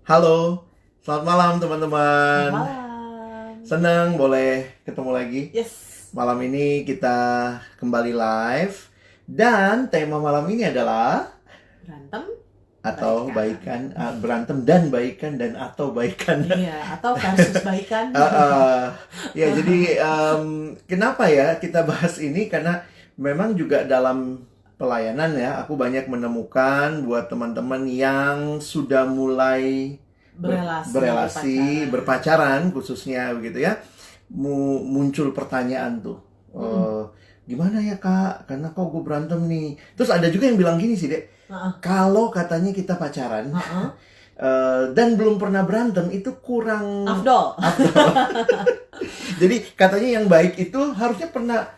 Halo, selamat malam teman-teman. Malam. Senang boleh ketemu lagi. Yes. Malam ini kita kembali live. Dan tema malam ini adalah Berantem, atau baikan. berantem dan baikan dan atau baikan. Iya, atau versus baikan. Ya, jadi kenapa ya kita bahas ini? Karena memang juga dalam pelayanan ya, aku banyak menemukan buat teman-teman yang sudah mulai berelasi, berpacaran khususnya begitu ya, muncul pertanyaan tuh, gimana ya kak? Karena kok gue berantem nih. Terus ada juga yang bilang gini sih dek, kalau katanya kita pacaran dan belum pernah berantem itu kurang Afdol. Jadi katanya yang baik itu harusnya pernah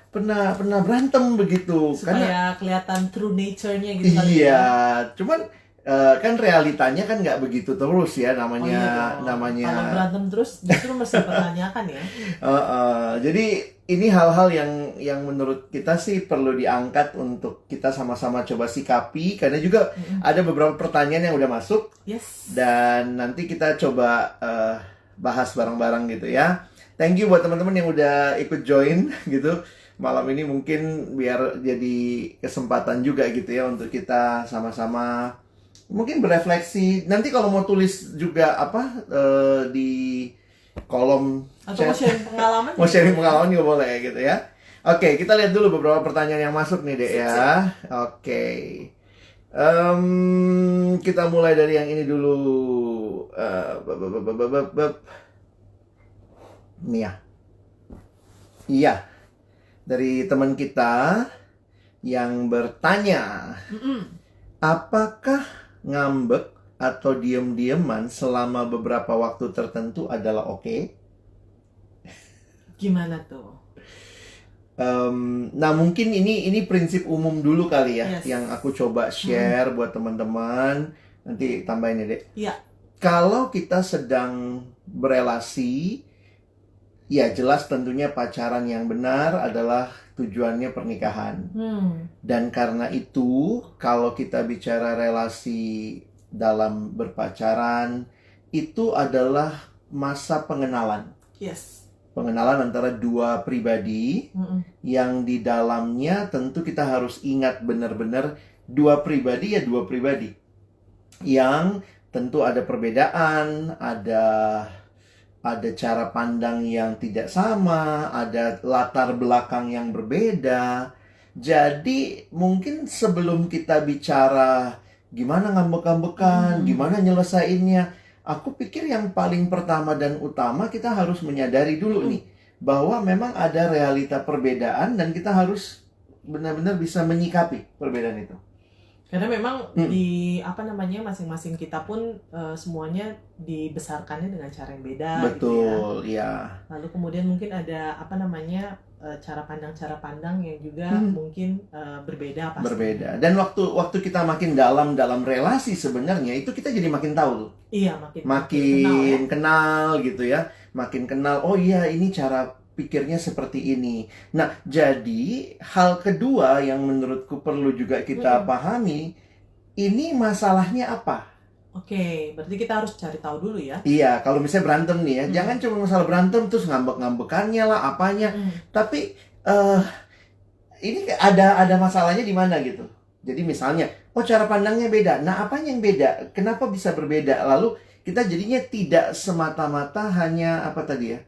berantem begitu. Supaya kelihatan true nature-nya gitu kali Iya, ya. cuman kan realitanya kan nggak begitu terus ya, namanya Kalau berantem terus justru mesti dipertanyakan ya. jadi ini hal-hal yang menurut kita sih perlu diangkat untuk kita sama-sama coba sikapi, karena juga ada beberapa pertanyaan yang udah masuk. Yes. Dan nanti kita coba bahas bareng-bareng gitu ya. Thank you buat teman-teman yang udah ikut join gitu malam ini, mungkin biar jadi kesempatan juga gitu ya untuk kita sama-sama mungkin berefleksi. Nanti kalau mau tulis juga di kolom Atau chat, mau sharing pengalaman? mau sharing pengalaman juga boleh gitu ya. Oke, kita lihat dulu beberapa pertanyaan yang masuk nih dek ya. Oke. Kita mulai dari yang ini dulu. Nih ya. Iya. Dari teman kita yang bertanya, apakah ngambek atau diem-dieman selama beberapa waktu tertentu adalah oke? Gimana tuh? Nah mungkin ini prinsip umum dulu kali ya, Yes. yang aku coba share buat teman-teman. Nanti tambahin ya dek. Iya. Kalau kita sedang berelasi, ya jelas tentunya pacaran yang benar adalah tujuannya pernikahan. Dan karena itu, kalau kita bicara relasi dalam berpacaran, itu adalah masa pengenalan. Yes. Pengenalan antara dua pribadi yang di dalamnya tentu kita harus ingat benar-benar dua pribadi ya dua pribadi. Yang tentu ada perbedaan, ada cara pandang yang tidak sama, ada latar belakang yang berbeda. Jadi mungkin sebelum kita bicara gimana ngambek-ngambekan, gimana nyelesainnya, aku pikir yang paling pertama dan utama kita harus menyadari dulu nih bahwa memang ada realita perbedaan dan kita harus benar-benar bisa menyikapi perbedaan itu. Karena memang masing-masing kita pun semuanya dibesarkannya dengan cara yang beda. Betul, gitu ya. ya. Lalu kemudian mungkin ada cara pandang yang juga mungkin berbeda pasti. Berbeda. Dan waktu kita makin dalam relasi sebenarnya itu kita jadi makin tahu tuh. Iya, makin kenal gitu ya. Makin kenal, oh iya ini cara pikirnya seperti ini. Nah, jadi hal kedua yang menurutku perlu juga kita pahami, ini masalahnya apa? Oke, berarti kita harus cari tahu dulu ya. Iya, kalau misalnya berantem nih ya, jangan cuma masalah berantem terus ngambek-ngambekannya lah, apanya. Tapi ini ada masalahnya di mana gitu. Jadi misalnya, oh cara pandangnya beda. Nah, apanya yang beda? Kenapa bisa berbeda? Lalu kita jadinya tidak semata-mata hanya apa tadi ya?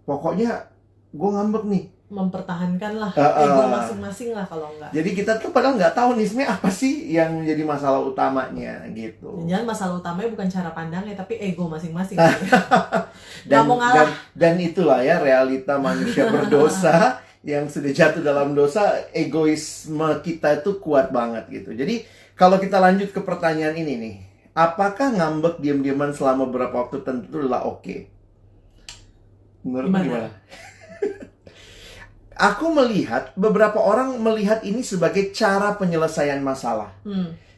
Pokoknya gue ngambek nih. Mempertahankan lah ego masing-masing lah kalau enggak. Jadi kita tuh padahal nggak tahu nih sebenarnya apa sih yang jadi masalah utamanya gitu. Jangan masalah utamanya bukan cara pandangnya, tapi ego masing-masing. Dan itulah ya realita manusia berdosa yang sudah jatuh dalam dosa, egoisme kita itu kuat banget gitu. Jadi kalau kita lanjut ke pertanyaan ini nih, apakah ngambek diam-diaman selama beberapa waktu tentu adalah oke? Menurut gimana? Aku melihat beberapa orang melihat ini sebagai cara penyelesaian masalah.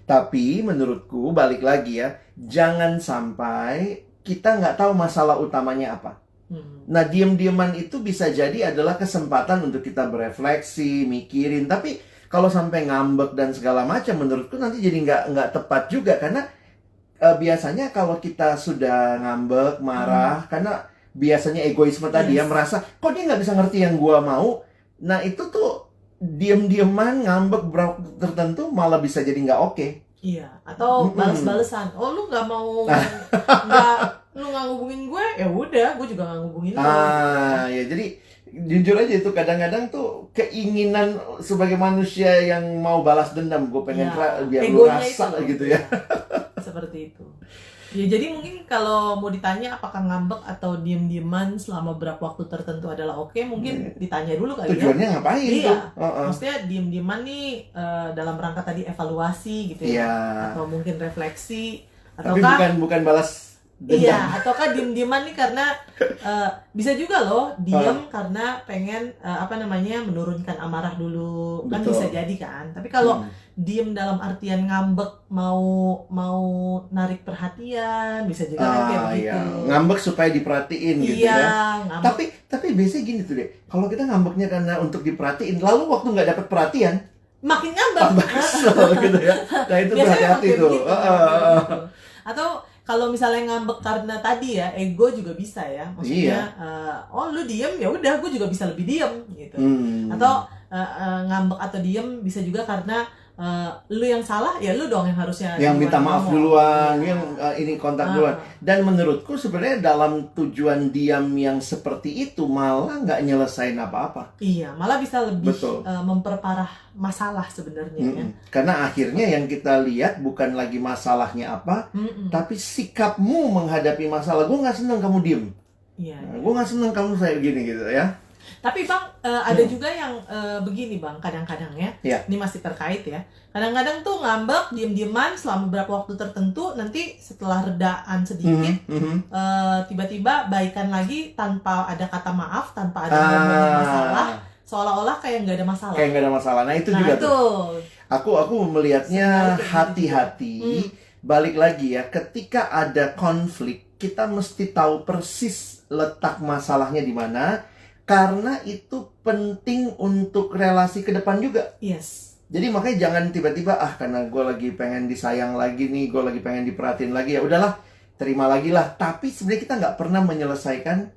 Tapi menurutku balik lagi ya, jangan sampai kita nggak tahu masalah utamanya apa. Nah, diam-diaman itu bisa jadi adalah kesempatan untuk kita berefleksi, mikirin. Tapi kalau sampai ngambek dan segala macam, menurutku nanti jadi nggak tepat juga, karena biasanya kalau kita sudah ngambek, marah, karena biasanya egoisme tadi ya, merasa kok dia nggak bisa ngerti yang gua mau. Nah itu tuh diem-dieman ngambek berapa tertentu malah bisa jadi nggak oke. Iya, atau balas-balesan. Oh, lu nggak mau nggak lu nggak ngubungin gue, ya udah, gue juga nggak ngubungin lu. Ya jadi jujur aja itu kadang-kadang tuh keinginan sebagai manusia yang mau balas dendam, gue pengen biar lu rasa itu, gitu ya. Seperti itu. Ya jadi mungkin kalau mau ditanya apakah ngambek atau diem-dieman selama berapa waktu tertentu adalah oke, mungkin ditanya dulu kali. Tujuannya ngapain tuh? Maksudnya diem-dieman nih dalam rangka tadi evaluasi gitu ya, atau mungkin refleksi, tapi bukan balas dendam. Iya, ataukah diem-dieman nih karena bisa juga loh diem karena pengen menurunkan amarah dulu. Betul. Kan bisa jadi kan. Tapi kalau diem dalam artian ngambek mau narik perhatian, bisa juga kayak begitu. Iya. Ngambek supaya diperhatiin gitu ya. Ngambek. Tapi biasanya gini tuh deh. Kalau kita ngambeknya karena untuk diperhatiin, lalu waktu nggak dapat perhatian, makin ngambek. Kesel gitu ya. Nah itu tuh hati-hati tuh. Gitu. Atau kalau misalnya ngambek karena tadi ya, ego juga bisa ya. Maksudnya, oh lu diem, ya udah, gue juga bisa lebih diem gitu. Atau ngambek atau diem bisa juga karena lu yang salah, ya lu dong yang harusnya yang minta maaf duluan, yang ini kontak duluan. Dan menurutku sebenarnya dalam tujuan diam yang seperti itu malah nggak nyelesain apa-apa. Iya, malah bisa lebih memperparah masalah sebenarnya ya. Karena akhirnya yang kita lihat bukan lagi masalahnya apa, tapi sikapmu menghadapi masalah. Gue nggak seneng kamu diem. Iya. Gue nggak seneng kamu kayak gini gitu ya. Tapi Bang, ada juga yang begini Bang, kadang-kadang ya. Ini masih terkait ya. Kadang-kadang tuh ngambek, diem-dieman selama beberapa waktu tertentu, nanti setelah redaan sedikit, tiba-tiba baikan lagi tanpa ada kata maaf, tanpa ada ngomongin masalah, seolah-olah kayak nggak ada masalah. Kayak nggak ada masalah. Nah itu juga tuh. Aku melihatnya hati-hati. Balik lagi ya, ketika ada konflik, kita mesti tahu persis letak masalahnya di mana. Karena itu penting untuk relasi ke depan juga. Yes. Jadi makanya jangan tiba-tiba karena gue lagi pengen disayang lagi nih, gue lagi pengen diperhatiin lagi, ya udahlah terima lagi lah. Tapi sebenarnya kita nggak pernah menyelesaikan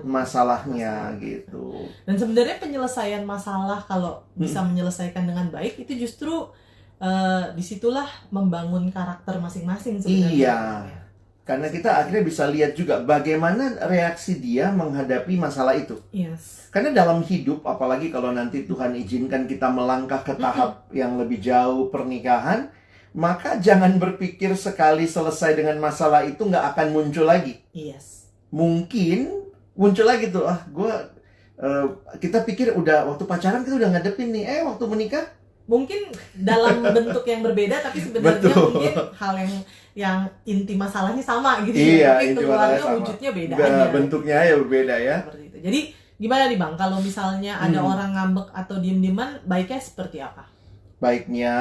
masalahnya gitu. Dan sebenarnya penyelesaian masalah kalau bisa menyelesaikan dengan baik itu justru disitulah membangun karakter masing-masing sebenarnya. Iya. Karena kita akhirnya bisa lihat juga bagaimana reaksi dia menghadapi masalah itu. Yes. Karena dalam hidup, apalagi kalau nanti Tuhan izinkan kita melangkah ke tahap yang lebih jauh pernikahan, maka jangan berpikir sekali selesai dengan masalah itu nggak akan muncul lagi. Yes. Mungkin muncul lagi tuh, kita pikir udah waktu pacaran kita udah ngadepin nih, waktu menikah mungkin dalam bentuk yang berbeda, tapi sebenarnya mungkin hal yang inti masalahnya sama gitu. Iya, tapi keluarnya wujudnya beda aja. Bentuknya ya berbeda ya. Seperti itu. Jadi gimana nih Bang, kalau misalnya ada orang ngambek atau diem-dieman, baiknya seperti apa? Baiknya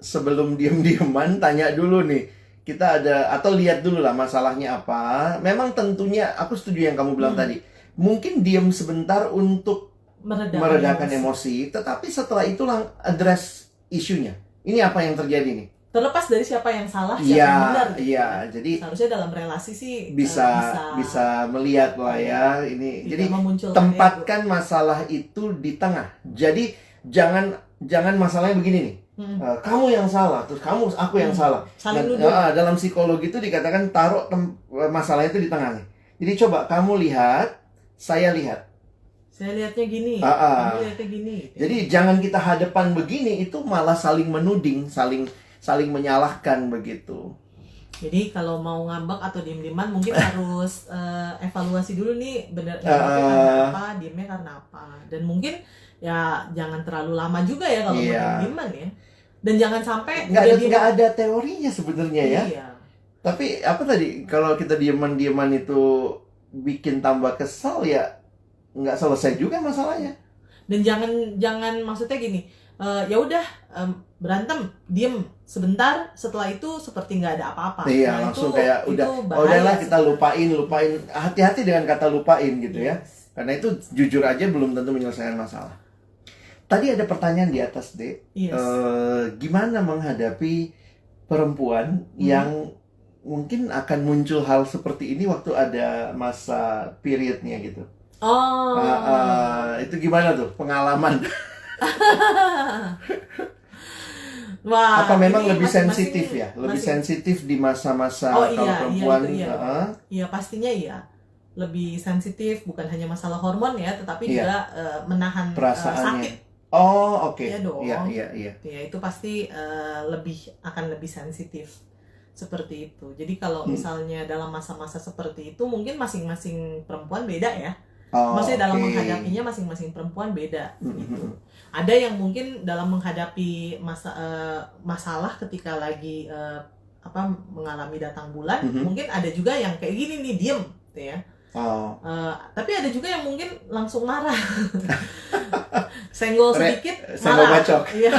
sebelum diem-dieman tanya dulu nih. Kita ada, atau lihat dulu lah masalahnya apa. Memang tentunya aku setuju yang kamu bilang tadi. Mungkin diem sebentar untuk meredakan emosi, tetapi setelah itu address isunya. Ini apa yang terjadi nih? Terlepas dari siapa yang salah, siapa yang benar. Iya, jadi seharusnya dalam relasi sih bisa melihat lah ya. Ini jadi tempatkan masalah itu di tengah. Jadi jangan masalahnya begini nih. Kamu yang salah, terus aku yang salah. Dalam psikologi itu dikatakan taruh masalah itu di tengah nih. Jadi coba kamu lihat, saya lihat. Saya lihatnya gini, kamu lihatnya gini. Jadi jangan kita hadapan begini, itu malah saling menuding, saling menyalahkan begitu. Jadi kalau mau ngambek atau diem-dieman mungkin harus evaluasi dulu nih, bener karena apa, diemnya karena apa. Dan mungkin ya jangan terlalu lama juga ya kalau mau diem-dieman ya. Dan jangan sampai nggak ada teorinya sebenarnya ya. Iya. Tapi apa tadi, kalau kita dieman-dieman itu bikin tambah kesal ya nggak selesai juga masalahnya. Dan jangan maksudnya gini, ya udah berantem, diem sebentar, setelah itu seperti nggak ada apa-apa. Iya, langsung kayak udahlah kita lupain. Hati-hati dengan kata lupain gitu ya. Karena itu jujur aja belum tentu menyelesaikan masalah. Tadi ada pertanyaan di atas, Dek. Yes. Gimana menghadapi perempuan yang mungkin akan muncul hal seperti ini waktu ada masa periodnya gitu. Itu gimana tuh pengalaman? Wah, Apa memang ini lebih masing-masing sensitif ya? Lebih sensitif di masa-masa Oh, kalau iya, perempuan? iya, itu iya. Iya, pastinya iya. Lebih sensitif, bukan hanya masalah hormon ya, tetapi Iya. juga menahan Perasaannya. sakit. Oh, oke. Iya dong. Iya. Ya, itu pasti akan lebih sensitif seperti itu. Jadi kalau misalnya dalam masa-masa seperti itu, mungkin masing-masing perempuan beda ya. Maksudnya dalam menghadapinya masing-masing perempuan beda gitu. Ada yang mungkin dalam menghadapi masalah ketika lagi mengalami datang bulan, mungkin ada juga yang kayak gini nih, diem gitu ya. Tapi ada juga yang mungkin langsung marah. Senggol sedikit marah. Iya,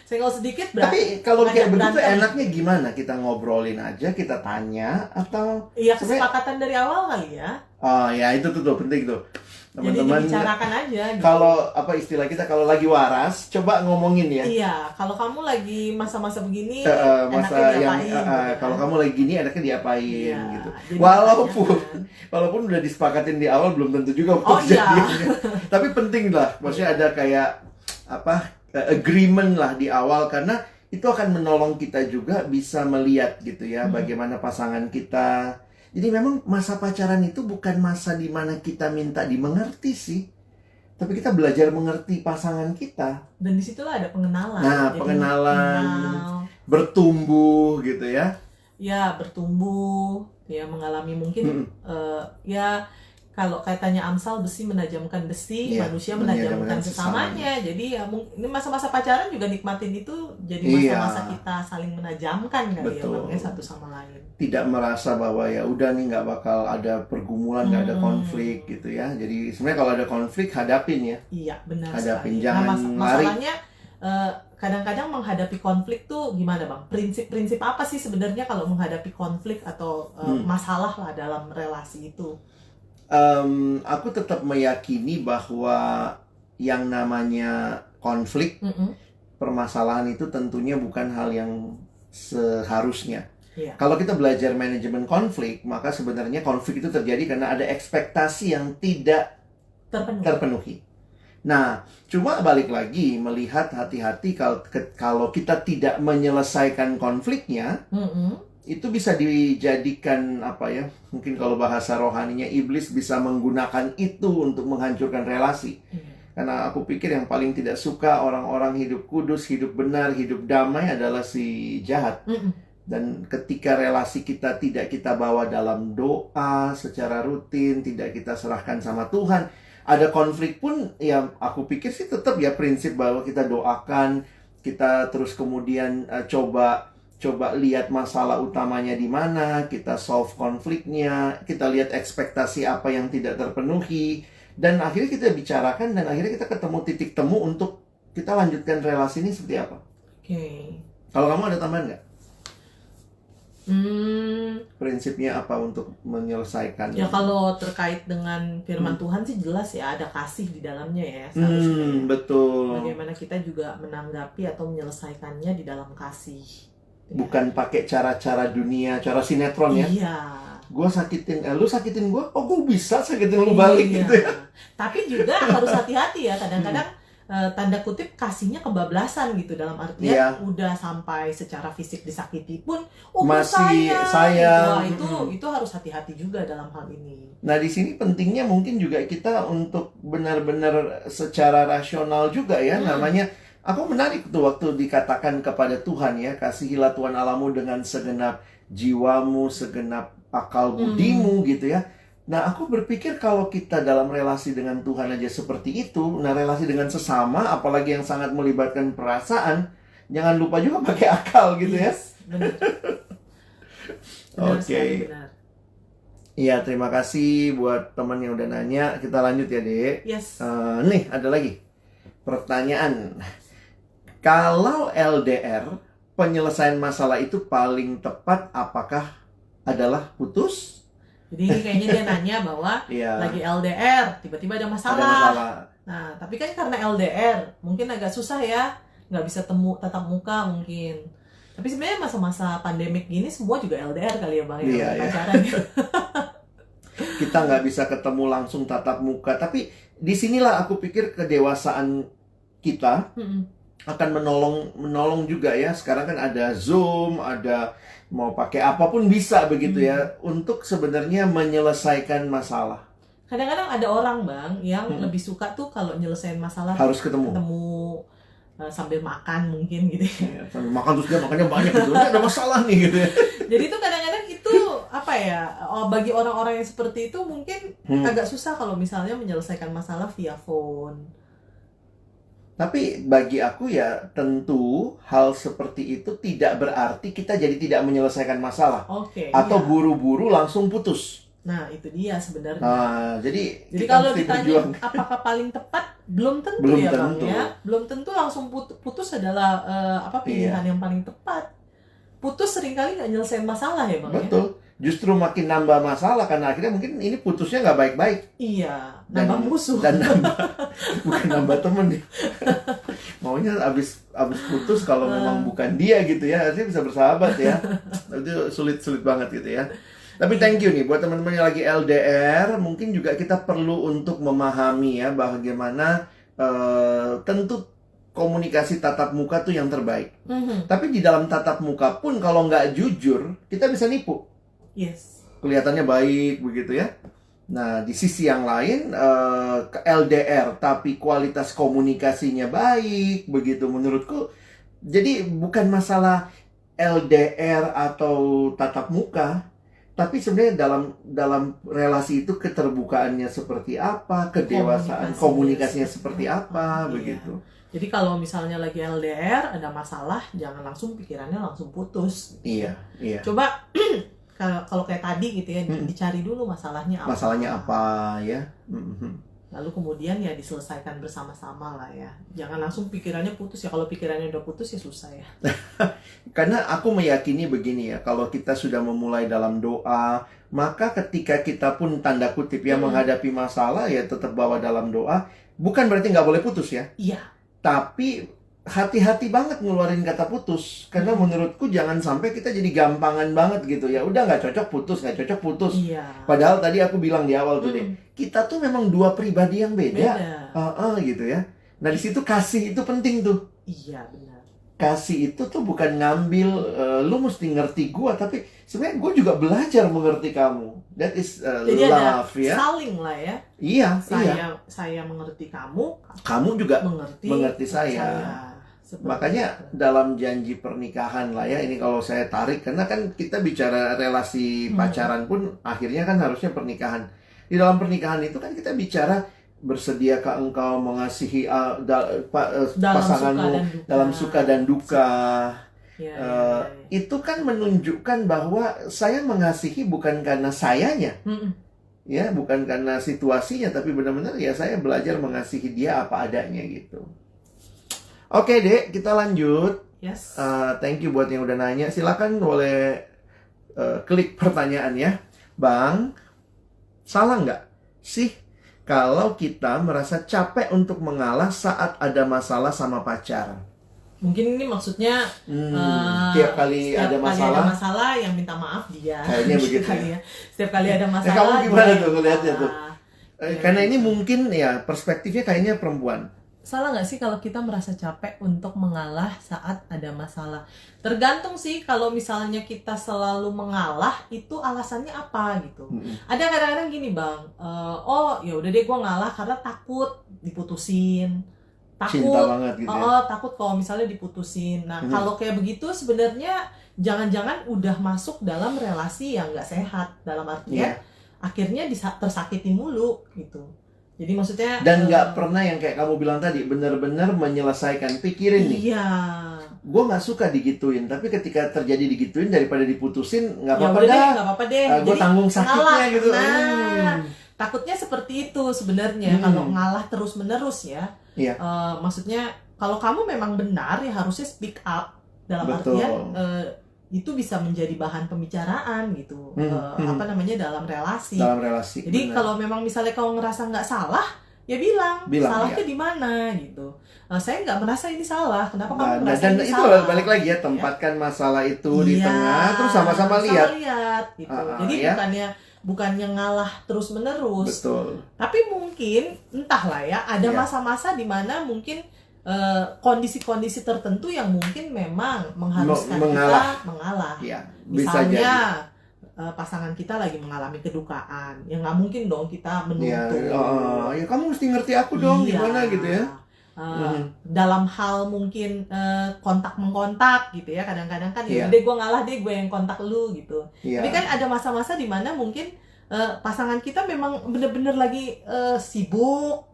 senggol sedikit Tapi kalau kayak begitu enaknya gimana? Kita ngobrolin aja, kita tanya atau iya, kesepakatan dari awal kali ya. Oh ya, itu tuh penting tuh. Teman-teman, jadi dibicarakan aja gitu. Kalau istilah kita kalau lagi waras, coba ngomongin ya. Iya, kalau kamu lagi masa-masa begini, masa yang gitu, kalau kamu lagi gini enaknya diapain gitu. Walaupun udah disepakatin di awal belum tentu juga kejadiannya. Tapi penting lah, maksudnya ada kayak agreement lah di awal, karena itu akan menolong kita juga bisa melihat gitu ya bagaimana pasangan kita. Jadi memang masa pacaran itu bukan masa di mana kita minta dimengerti sih, tapi kita belajar mengerti pasangan kita. Dan disitulah ada pengenalan. Nah, jadi pengenalan, bertumbuh gitu ya. Ya, bertumbuh, ya mengalami mungkin ya kalau katanya Amsal, besi menajamkan besi, manusia menajamkan sesamanya. Jadi ya ini masa-masa pacaran juga nikmatin itu, jadi masa-masa kita saling menajamkan kali ya, makanya satu sama lain. Tidak merasa bahwa ya udah nih nggak bakal ada pergumulan, nggak ada konflik gitu ya. Jadi sebenarnya kalau ada konflik hadapin ya. Iya, benar hadapin, sekali. jangan masalahnya kadang-kadang menghadapi konflik tuh gimana Bang? Prinsip-prinsip apa sih sebenarnya kalau menghadapi konflik atau masalah lah dalam relasi itu? Aku tetap meyakini bahwa yang namanya konflik, permasalahan itu tentunya bukan hal yang seharusnya. Kalau kita belajar manajemen konflik, maka sebenarnya konflik itu terjadi karena ada ekspektasi yang tidak terpenuhi. Nah, cuma balik lagi melihat hati-hati kalau kita tidak menyelesaikan konfliknya, itu bisa dijadikan mungkin kalau bahasa rohaninya iblis bisa menggunakan itu untuk menghancurkan relasi. Karena aku pikir yang paling tidak suka orang-orang hidup kudus, hidup benar, hidup damai adalah si jahat. Dan ketika relasi kita tidak kita bawa dalam doa secara rutin, tidak kita serahkan sama Tuhan, ada konflik pun ya aku pikir sih tetap ya prinsip bahwa kita doakan, kita terus kemudian coba lihat masalah utamanya di mana, kita solve konfliknya, kita lihat ekspektasi apa yang tidak terpenuhi, dan akhirnya kita bicarakan, dan akhirnya kita ketemu titik temu untuk kita lanjutkan relasi ini seperti apa. Kalau kamu ada tambahan nggak? Prinsipnya apa untuk menyelesaikan? Ya kalau terkait dengan firman Tuhan sih jelas ya, ada kasih di dalamnya ya. Betul. Bagaimana kita juga menanggapi atau menyelesaikannya di dalam kasih. Bukan pakai cara-cara dunia, cara sinetron ya. Iya. Gue sakitin, lu sakitin gue, gue bisa sakitin lu balik gitu ya. Tapi juga harus hati-hati ya, kadang-kadang tanda kutip kasihnya kebablasan gitu, dalam artian udah sampai secara fisik disakiti pun masih sayang. Itu harus hati-hati juga dalam hal ini. Nah, di sini pentingnya mungkin juga kita untuk benar-benar secara rasional juga ya, namanya. Aku menarik tuh waktu dikatakan kepada Tuhan ya, kasihilah Tuhan Allahmu dengan segenap jiwamu, segenap akal budimu gitu ya. Nah, aku berpikir kalau kita dalam relasi dengan Tuhan aja seperti itu, nah relasi dengan sesama, apalagi yang sangat melibatkan perasaan, jangan lupa juga pakai akal gitu ya. Benar. Oke. Iya, terima kasih buat teman yang udah nanya. Kita lanjut ya, Dek. Nih, ada lagi pertanyaan. Kalau LDR, penyelesaian masalah itu paling tepat apakah adalah putus? Jadi kayaknya dia nanya bahwa lagi LDR, tiba-tiba ada masalah. Nah, tapi kan karena LDR, mungkin agak susah ya, nggak bisa tatap muka mungkin. Tapi sebenarnya masa-masa pandemik gini semua juga LDR kali ya Bang, Iya, ya, iya. pacaran. Kita nggak bisa ketemu langsung tatap muka, tapi disinilah aku pikir kedewasaan kita akan menolong juga ya. Sekarang kan ada Zoom, ada mau pakai apapun bisa begitu ya, untuk sebenarnya menyelesaikan masalah. Kadang-kadang ada orang Bang yang lebih suka tuh kalau nyelesain masalah Harus ketemu sambil makan mungkin gitu ya. sambil makan terus dia makannya banyak gitu, ada masalah nih gitu ya. Jadi itu kadang-kadang itu apa ya, bagi orang-orang yang seperti itu mungkin agak susah kalau misalnya menyelesaikan masalah via phone. Tapi bagi aku ya tentu hal seperti itu tidak berarti kita jadi tidak menyelesaikan masalah. Atau buru-buru langsung putus. Nah itu dia sebenarnya. Jadi kalau ditanya apakah paling tepat, belum tentu belum ya tentu. Bang ya. Belum tentu langsung putus adalah pilihan yang paling tepat. Putus seringkali nggak nyelesain masalah ya Bang. Betul. Justru makin nambah masalah karena akhirnya mungkin ini putusnya nggak baik-baik. Iya, nambah musuh. Dan bukan nambah temen nih. Maunya abis putus kalau memang bukan dia gitu ya, harusnya bisa bersahabat ya. Itu sulit banget gitu ya. Tapi thank you nih buat teman-teman yang lagi LDR, mungkin juga kita perlu untuk memahami ya bagaimana tentu komunikasi tatap muka tuh yang terbaik. Tapi di dalam tatap muka pun kalau nggak jujur, kita bisa nipu. Yes. Kelihatannya baik begitu ya. Nah, di sisi yang lain LDR tapi kualitas komunikasinya baik begitu menurutku. Jadi bukan masalah LDR atau tatap muka, tapi sebenarnya dalam relasi itu keterbukaannya seperti apa, kedewasaan komunikasinya seperti apa begitu. Jadi kalau misalnya lagi LDR ada masalah, jangan langsung pikirannya langsung putus. Iya. Coba kalau kayak tadi gitu ya, dicari dulu masalahnya apa. Masalahnya apa ya. Lalu kemudian ya diselesaikan bersama-sama lah ya. Jangan langsung pikirannya putus ya. Kalau pikirannya udah putus ya susah ya. Karena aku meyakini begini ya, kalau kita sudah memulai dalam doa, maka ketika kita pun tanda kutip ya menghadapi masalah ya tetap bawa dalam doa. Bukan berarti nggak boleh putus ya. Iya. Tapi hati-hati banget ngeluarin kata putus, karena menurutku jangan sampai kita jadi gampangan banget gitu ya. Udah nggak cocok putus. Iya. Padahal tadi aku bilang di awal tuh deh, kita tuh memang dua pribadi yang beda. Gitu ya. Nah di situ kasih itu penting tuh. Iya benar. Kasih itu tuh bukan ngambil lu mesti ngerti gua, tapi sebenarnya gua juga belajar mengerti kamu. That is jadi love ada ya. saling lah ya. Iya. Saya mengerti kamu juga mengerti saya. Makanya dalam janji pernikahan lah ya, ini kalau saya tarik, karena kan kita bicara relasi pacaran pun akhirnya kan harusnya pernikahan. Di dalam pernikahan itu kan kita bicara bersediakah engkau mengasihi pasanganmu dalam suka dan duka. Itu kan menunjukkan bahwa saya mengasihi bukan karena sayanya, ya bukan karena situasinya, tapi benar-benar ya saya belajar mengasihi dia apa adanya gitu. Oke Dek, kita lanjut. Yes. Thank you buat yang udah nanya. Silakan boleh klik pertanyaan ya. Bang, salah nggak sih kalau kita merasa capek untuk mengalah saat ada masalah sama pacar? Mungkin ini maksudnya tiap kali ada masalah yang minta maaf dia. Kayaknya begitu ya. Setiap kali ada masalah. Kamu gimana tuh ngeliatnya tuh? Karena ini mungkin ya perspektifnya kayaknya perempuan. Salah nggak sih kalau kita merasa capek untuk mengalah saat ada masalah? Tergantung sih, kalau misalnya kita selalu mengalah, itu alasannya apa gitu. Ada kadang-kadang gini Bang, ya udah deh gue ngalah karena takut diputusin. Cinta banget gitu ya. Takut kalau misalnya diputusin. Nah kalau kayak begitu sebenarnya jangan-jangan udah masuk dalam relasi yang nggak sehat. Dalam artian akhirnya tersakiti mulu gitu. Jadi maksudnya dan nggak pernah yang kayak kamu bilang tadi benar-benar menyelesaikan. Pikirin nih. Iya. Gue nggak suka digituin, tapi ketika terjadi digituin daripada diputusin nggak apa-apa nggak apa-apa deh. Gue tanggung sakitnya gitu. Takutnya seperti itu sebenarnya kalau ngalah terus-menerus ya. Iya. Maksudnya kalau kamu memang benar ya harusnya speak up dalam artian itu bisa menjadi bahan pembicaraan gitu. Dalam relasi. Jadi kalau memang misalnya kamu ngerasa nggak salah, ya bilang salahnya ya. di mana gitu. Saya nggak merasa ini salah, kenapa kamu merasa dan ini itu salah? balik lagi ya, tempatkan masalah itu di Iya, tengah, terus sama-sama lihat gitu. Jadi ya. bukannya ngalah terus menerus. Betul. Tapi mungkin entahlah ya, ada masa-masa di mana mungkin kondisi-kondisi tertentu yang mungkin memang mengharuskan kita mengalah. Ya, bisa misalnya jadi. Pasangan kita lagi mengalami kedukaan, ya nggak mungkin dong kita menuntut. Ya kamu mesti ngerti aku dong, gimana gitu ya. Dalam hal mungkin kontak mengkontak gitu ya, kadang-kadang kan ya udah gue ngalah deh, gue yang kontak lu gitu. Tapi kan ada masa-masa di mana mungkin pasangan kita memang bener-bener lagi sibuk.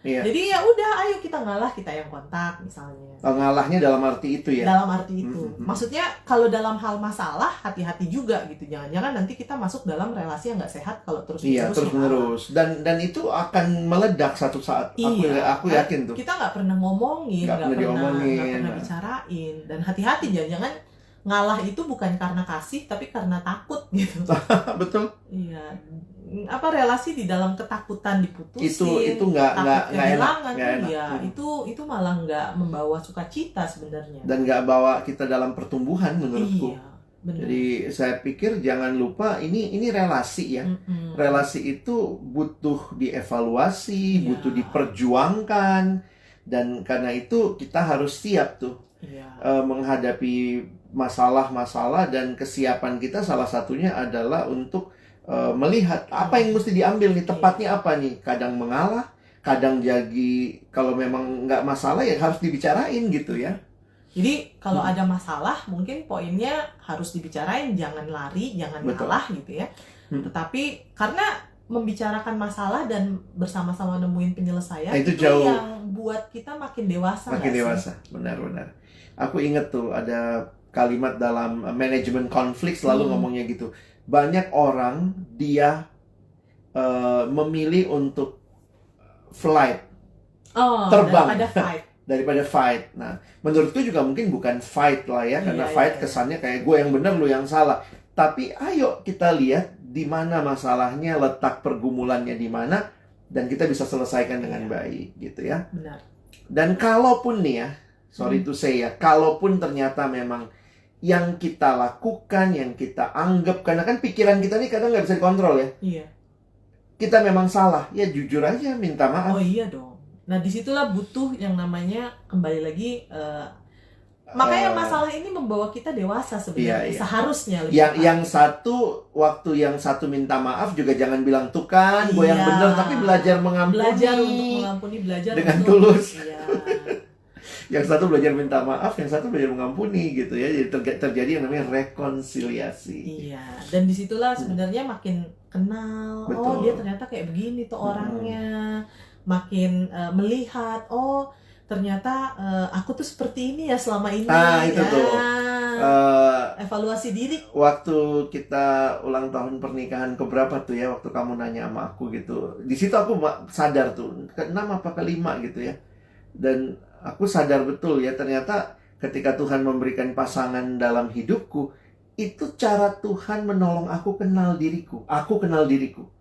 Jadi ya udah, ayo kita ngalah, kita yang kontak misalnya. Ngalahnya dalam arti itu ya. Dalam arti itu. Maksudnya kalau dalam hal masalah hati-hati juga gitu. Jangan-jangan nanti kita masuk dalam relasi yang nggak sehat kalau terus-menerus. Dan itu akan meledak satu saat. Aku yakin tuh. Kita nggak pernah ngomongin, nggak pernah bicarain. Dan hati-hati, jangan ngalah itu bukan karena kasih tapi karena takut gitu. Betul. Iya. Relasi di dalam ketakutan diputusin, itu nggak kehilangan, enak. Iya, itu malah nggak membawa sukacita sebenarnya. Dan nggak bawa kita dalam pertumbuhan menurutku. Iya, benar. Jadi saya pikir jangan lupa ini relasi ya. Relasi itu butuh dievaluasi, butuh diperjuangkan, dan karena itu kita harus siap tuh menghadapi masalah-masalah, dan kesiapan kita salah satunya adalah untuk melihat apa yang mesti diambil nih, tepatnya apa nih. Kadang mengalah, kadang jadi kalau memang nggak masalah ya harus dibicarain gitu ya. Jadi kalau ada masalah mungkin poinnya harus dibicarain, jangan lari, jangan ngalah gitu ya. Tetapi karena membicarakan masalah dan bersama-sama nemuin penyelesaian itu jauh yang buat kita makin dewasa. Makin dewasa, benar-benar. Aku inget tuh ada kalimat dalam manajemen konflik selalu ngomongnya gitu. Banyak orang dia memilih untuk flight, terbang daripada fight. Nah, menurutku juga mungkin bukan fight lah ya, karena fight kesannya kayak gue yang benar lu yang salah. Tapi ayo kita lihat di mana masalahnya, letak pergumulannya di mana, dan kita bisa selesaikan dengan baik gitu ya. Benar. Dan kalaupun nih ya, sorry to say ya, kalaupun ternyata memang yang kita lakukan, yang kita anggap, karena kan pikiran kita nih kadang nggak bisa dikontrol ya. Iya. Kita memang salah, ya jujur aja minta maaf. Oh iya dong. Nah disitulah butuh yang namanya kembali lagi. Makanya masalah ini membawa kita dewasa sebenarnya. Seharusnya. Yang satu, waktu yang satu minta maaf juga jangan bilang tuh kan, gue yang benar, tapi belajar mengampuni. Belajar untuk mengampuni, belajar dengan untuk tulus. Iya. Yang satu belajar minta maaf, yang satu belajar mengampuni gitu ya. Jadi terjadi yang namanya rekonsiliasi. Iya, dan disitulah sebenarnya makin kenal. Betul. Oh dia ternyata kayak begini tuh orangnya. Makin melihat, oh ternyata aku tuh seperti ini ya selama ini. Itu tuh. Evaluasi diri. Waktu kita ulang tahun pernikahan keberapa tuh ya, waktu kamu nanya sama aku gitu. Di situ aku sadar tuh, ke-6 apa ke-5 gitu ya. Dan aku sadar betul ya, ternyata ketika Tuhan memberikan pasangan dalam hidupku, itu cara Tuhan menolong aku kenal diriku. Aku kenal diriku.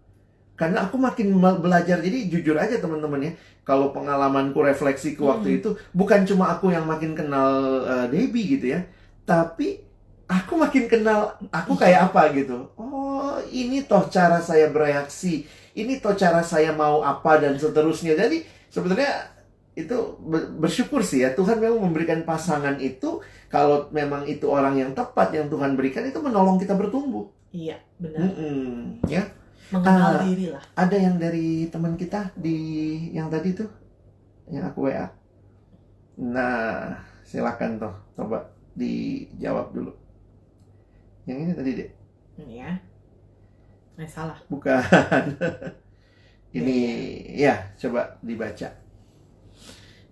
Karena aku makin belajar. Jadi jujur aja teman-teman ya, kalau pengalamanku, refleksiku waktu itu, bukan cuma aku yang makin kenal Debbie gitu ya, tapi aku makin kenal aku kayak apa gitu. Oh ini toh cara saya bereaksi, ini toh cara saya mau apa, dan seterusnya. Jadi sebenarnya itu bersyukur sih ya, Tuhan memang memberikan pasangan itu. Kalau memang itu orang yang tepat yang Tuhan berikan, itu menolong kita bertumbuh. Iya benar. Ya. Mengenal diri lah. Ada yang dari teman kita di yang tadi tuh, yang aku WA. Nah, silakan toh, coba dijawab dulu. Yang ini tadi deh. Ini ya. Salah. Bukan. Ini ya, coba dibaca.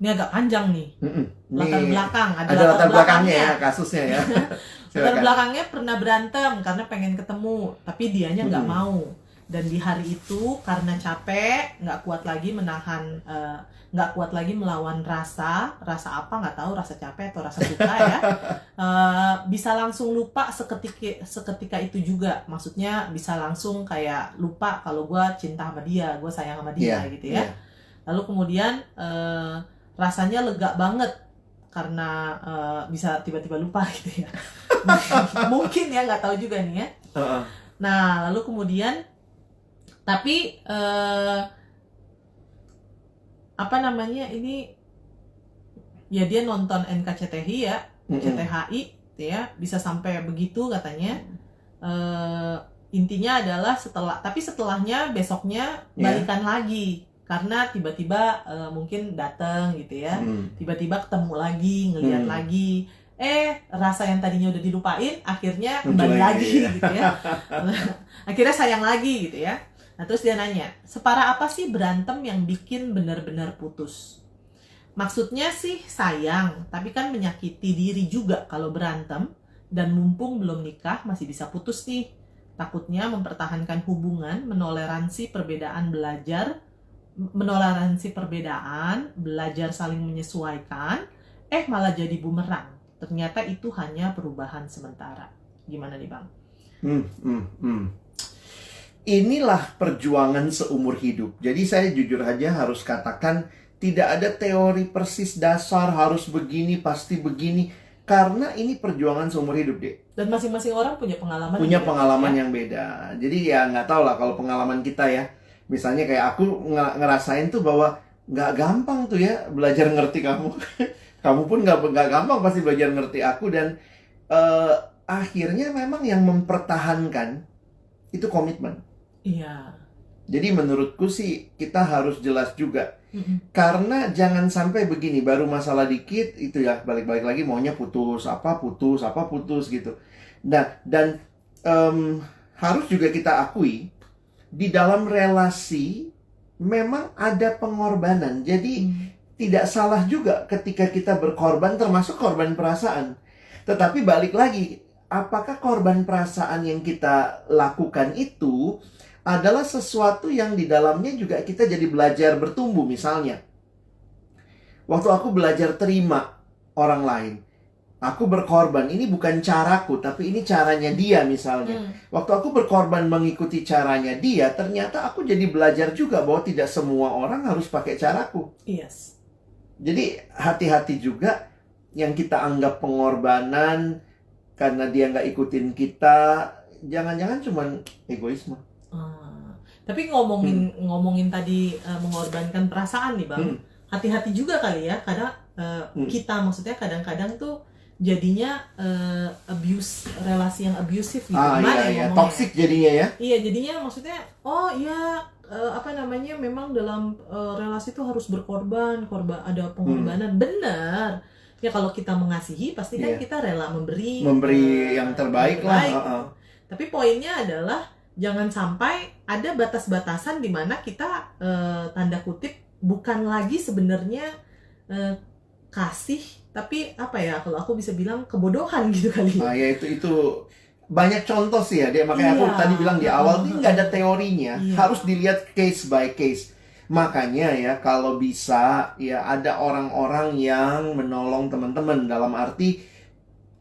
Ini agak panjang nih. Latar belakang. Ada latar belakangnya ya, kasusnya ya. Latar belakangnya pernah berantem karena pengen ketemu, tapi dianya nggak mau. Dan di hari itu karena capek, nggak kuat lagi menahan, nggak kuat lagi melawan rasa apa nggak tahu, rasa capek atau rasa suka ya, bisa langsung lupa seketika itu juga. Maksudnya bisa langsung kayak lupa kalau gue cinta sama dia, gue sayang sama dia gitu ya. Lalu kemudian rasanya lega banget karena bisa tiba-tiba lupa gitu ya. Mungkin ya, nggak tahu juga nih ya. Nah, lalu kemudian tapi apa namanya ini ya, dia nonton NKCTI ya, CTHI ya, bisa sampai begitu katanya. Intinya adalah setelahnya besoknya balikan lagi karena tiba-tiba mungkin datang gitu ya, tiba-tiba ketemu lagi, ngeliat lagi, rasa yang tadinya udah dilupain akhirnya kembali lagi gitu ya. Akhirnya sayang lagi gitu ya. Nah, terus dia nanya, separah apa sih berantem yang bikin benar-benar putus? Maksudnya sih sayang, tapi kan menyakiti diri juga kalau berantem, dan mumpung belum nikah masih bisa putus nih. Takutnya mempertahankan hubungan, menoleransi perbedaan, belajar saling menyesuaikan, malah jadi bumerang. Ternyata itu hanya perubahan sementara. Gimana nih Bang? Inilah perjuangan seumur hidup. Jadi saya jujur aja harus katakan, tidak ada teori persis dasar harus begini, pasti begini. Karena ini perjuangan seumur hidup, Dek. Dan masing-masing orang punya pengalaman yang beda. Jadi ya nggak tahu lah kalau pengalaman kita ya. Misalnya kayak aku ngerasain tuh bahwa nggak gampang tuh ya belajar ngerti kamu. Kamu pun nggak gampang pasti belajar ngerti aku. Dan akhirnya memang yang mempertahankan itu komitmen. Iya. Jadi menurutku sih kita harus jelas juga. Karena jangan sampai begini, baru masalah dikit itu ya balik-balik lagi maunya putus gitu. Nah, dan harus juga kita akui di dalam relasi memang ada pengorbanan. Jadi tidak salah juga ketika kita berkorban, termasuk korban perasaan. Tetapi balik lagi, apakah korban perasaan yang kita lakukan itu adalah sesuatu yang di dalamnya juga kita jadi belajar bertumbuh. Misalnya, waktu aku belajar terima orang lain, aku berkorban, ini bukan caraku, tapi ini caranya dia misalnya. Waktu aku berkorban mengikuti caranya dia, ternyata aku jadi belajar juga bahwa tidak semua orang harus pakai caraku. Yes. Jadi hati-hati juga yang kita anggap pengorbanan karena dia nggak ikutin kita, jangan-jangan cuman egoisme. Tapi ngomongin tadi mengorbankan perasaan nih Bang, hati-hati juga kali ya, karena kita maksudnya kadang-kadang tuh jadinya relasi yang abusive gitu. Iya, toxic jadinya ya. Iya, jadinya maksudnya memang dalam relasi tuh harus berkorban, ada pengorbanan. Benar. Ya kalau kita mengasihi pasti kan kita rela memberi yang terbaik lah. Tapi poinnya adalah jangan sampai ada batas-batasan di mana kita tanda kutip bukan lagi sebenarnya kasih, tapi kalau aku bisa bilang kebodohan gitu kali ya. Ya itu banyak contoh sih ya, Dek. Makanya aku tadi bilang di awal ini nggak ada teorinya, harus dilihat case by case. Makanya ya kalau bisa ya ada orang-orang yang menolong teman-teman, dalam arti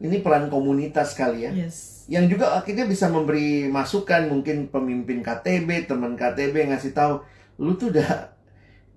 ini peran komunitas kali ya. Yes. Yang juga akhirnya bisa memberi masukan, mungkin pemimpin KTB, teman KTB ngasih tahu, lu tuh udah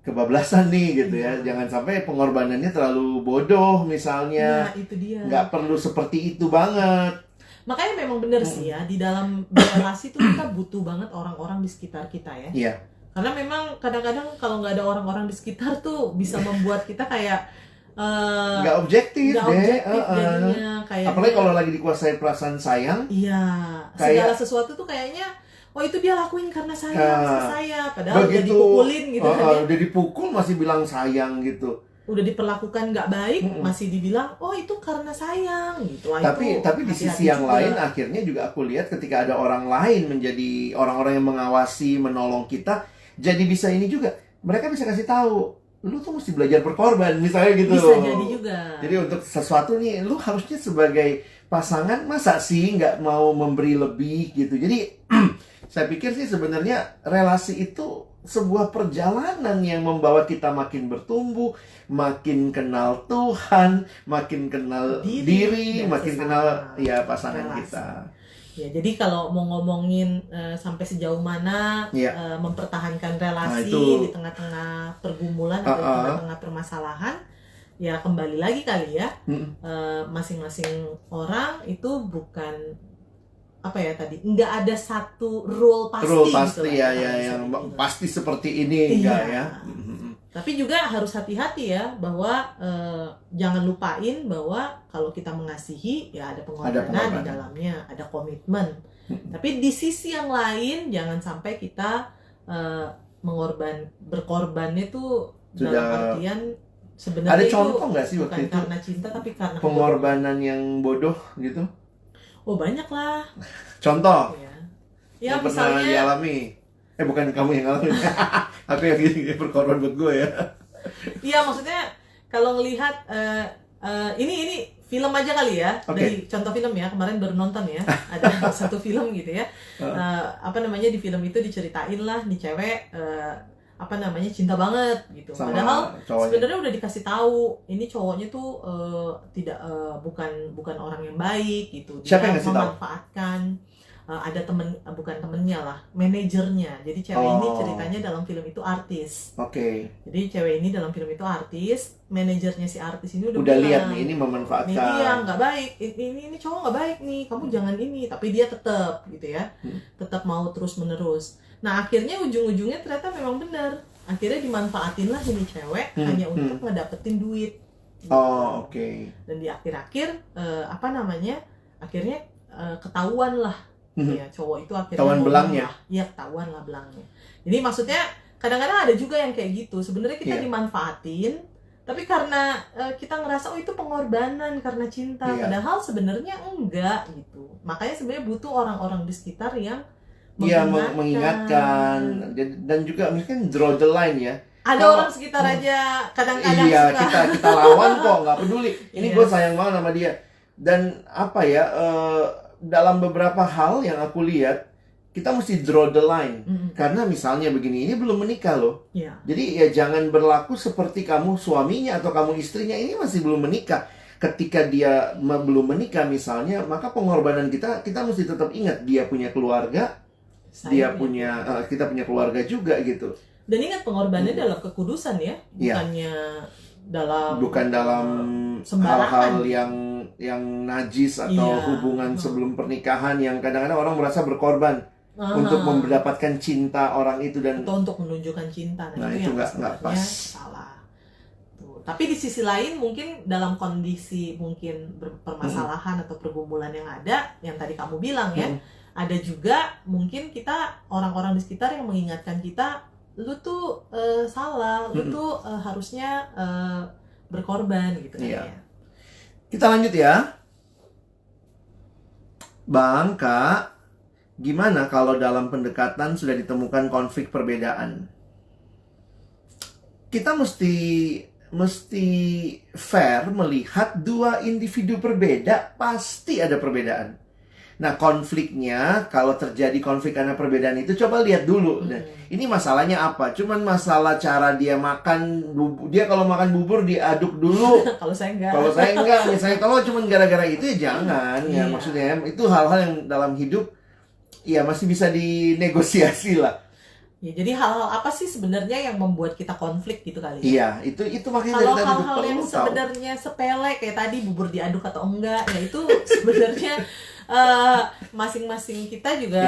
kebablasan nih gitu ya. Jangan sampai pengorbanannya terlalu bodoh misalnya. Nah, itu dia. Nggak perlu seperti itu banget. Makanya memang benar sih ya, di dalam relasi tuh kita butuh banget orang-orang di sekitar kita ya. Iya. Karena memang kadang-kadang kalau nggak ada orang-orang di sekitar tuh bisa membuat kita kayak nggak objektif deh. Jadinya kayak apalagi kalau lagi dikuasai perasaan sayang. Iya. Segala sesuatu tuh kayaknya itu dia lakuin karena sayang sama saya, padahal udah dipukulin gitu kan. Udah dipukul masih bilang sayang gitu. Udah diperlakukan nggak baik masih dibilang itu karena sayang gitu. Tapi di sisi yang lain akhirnya juga aku lihat ketika ada orang lain menjadi orang-orang yang mengawasi, menolong kita, jadi bisa ini juga. Mereka bisa kasih tahu, lu tuh mesti belajar berkorban misalnya gitu. Bisa jadi juga. Jadi untuk sesuatu nih, lu harusnya sebagai pasangan masa sih nggak mau memberi lebih gitu. Jadi saya pikir sih sebenarnya relasi itu sebuah perjalanan yang membawa kita makin bertumbuh, makin kenal Tuhan, makin kenal diri makin kenal pasangan relasi kita. Ya, jadi kalau mau ngomongin sampai sejauh mana mempertahankan relasi di tengah-tengah pergumulan atau di tengah-tengah permasalahan, ya kembali lagi kali ya, masing-masing orang itu bukan apa ya tadi, nggak ada satu rule pasti gitu yang pasti seperti ini enggak ya. Tapi juga harus hati-hati ya bahwa jangan lupain bahwa kalau kita mengasihi ya ada pengorbanan di dalamnya, ada komitmen. Tapi di sisi yang lain jangan sampai kita berkorbannya tuh dalam artian sebenarnya ada contoh nggak sih bukan waktu itu karena cinta tapi karena pengorbanan yang bodoh gitu? Oh banyak lah. Contoh ya yang misalnya pernah dialami. Bukan kamu yang ngalamin. Aku yang berkorban buat gue ya. Iya, maksudnya kalau ngelihat ini film aja kali ya. Dari contoh film ya, kemarin baru nonton ya. Ada satu film gitu ya. Di film itu diceritain lah nih cewek cinta banget gitu. Sama padahal cowoknya. Sebenarnya udah dikasih tahu ini cowoknya tuh tidak bukan orang yang baik gitu. Siapa yang Dia ngasih tahu? memanfaatkan ada bukan temennya lah, manajernya. Jadi cewek ini ceritanya dalam film itu artis. Jadi cewek ini dalam film itu artis, manajernya si artis ini udah bilang, lihat nih ini memanfaatkan. Ini dia nggak baik, ini cowok nggak baik nih, kamu jangan ini. Tapi dia tetap gitu ya, tetap mau terus menerus. Nah akhirnya ujung-ujungnya ternyata memang benar. Akhirnya dimanfaatin lah ini cewek hanya untuk ngedapetin duit. Gitu. Dan di akhir-akhir akhirnya ketahuan lah. Ya, cowok itu akhirnya ketahuan belangnya. Iya, ketahuan lah belangnya. Jadi maksudnya kadang-kadang ada juga yang kayak gitu. Sebenarnya kita dimanfaatin, tapi karena kita ngerasa itu pengorbanan karena cinta. Padahal sebenarnya enggak gitu. Makanya sebenarnya butuh orang-orang di sekitar yang mengingatkan dan juga mungkin draw the line ya. Ada orang sekitar aja kadang-kadang suka. kita lawan kok, nggak peduli. Ini gue sayang banget sama dia. Dan dalam beberapa hal yang aku lihat, kita mesti draw the line. Karena misalnya begini, ini belum menikah loh. Jadi ya jangan berlaku seperti kamu suaminya atau kamu istrinya, ini masih belum menikah. Ketika dia belum menikah misalnya, maka pengorbanan kita mesti tetap ingat dia punya keluarga, kita punya keluarga juga gitu. Dan ingat pengorbanannya dalam kekudusan ya, bukan dalam hal-hal yang najis atau hubungan sebelum pernikahan yang kadang-kadang orang merasa berkorban untuk mendapatkan cinta orang itu dan atau untuk menunjukkan cinta. Nah itu nggak pas. Salah. Tapi di sisi lain mungkin dalam kondisi mungkin permasalahan atau pergumulan yang ada, yang tadi kamu bilang ya, ada juga mungkin kita orang-orang di sekitar yang mengingatkan kita, lu tuh salah, lu tuh harusnya berkorban gitu kan ya. Kita lanjut ya. Bang, Kak, gimana kalau dalam pendekatan sudah ditemukan konflik perbedaan? Kita mesti fair melihat dua individu berbeda, pasti ada perbedaan. Nah, konfliknya, kalau terjadi konflik karena perbedaan itu, coba lihat dulu. Nah, ini masalahnya apa? Cuman masalah cara dia makan, dia kalau makan bubur diaduk dulu. Kalau saya enggak. Misalnya kalau cuman gara-gara itu ya jangan. Ya, maksudnya itu hal-hal yang dalam hidup ya masih bisa dinegosiasi lah. Ya, jadi hal-hal apa sih sebenarnya yang membuat kita konflik gitu kali ya? Iya, itu makanya kalau hal-hal yang sebenarnya sepele kayak tadi bubur diaduk atau enggak, ya itu sebenarnya masing-masing kita juga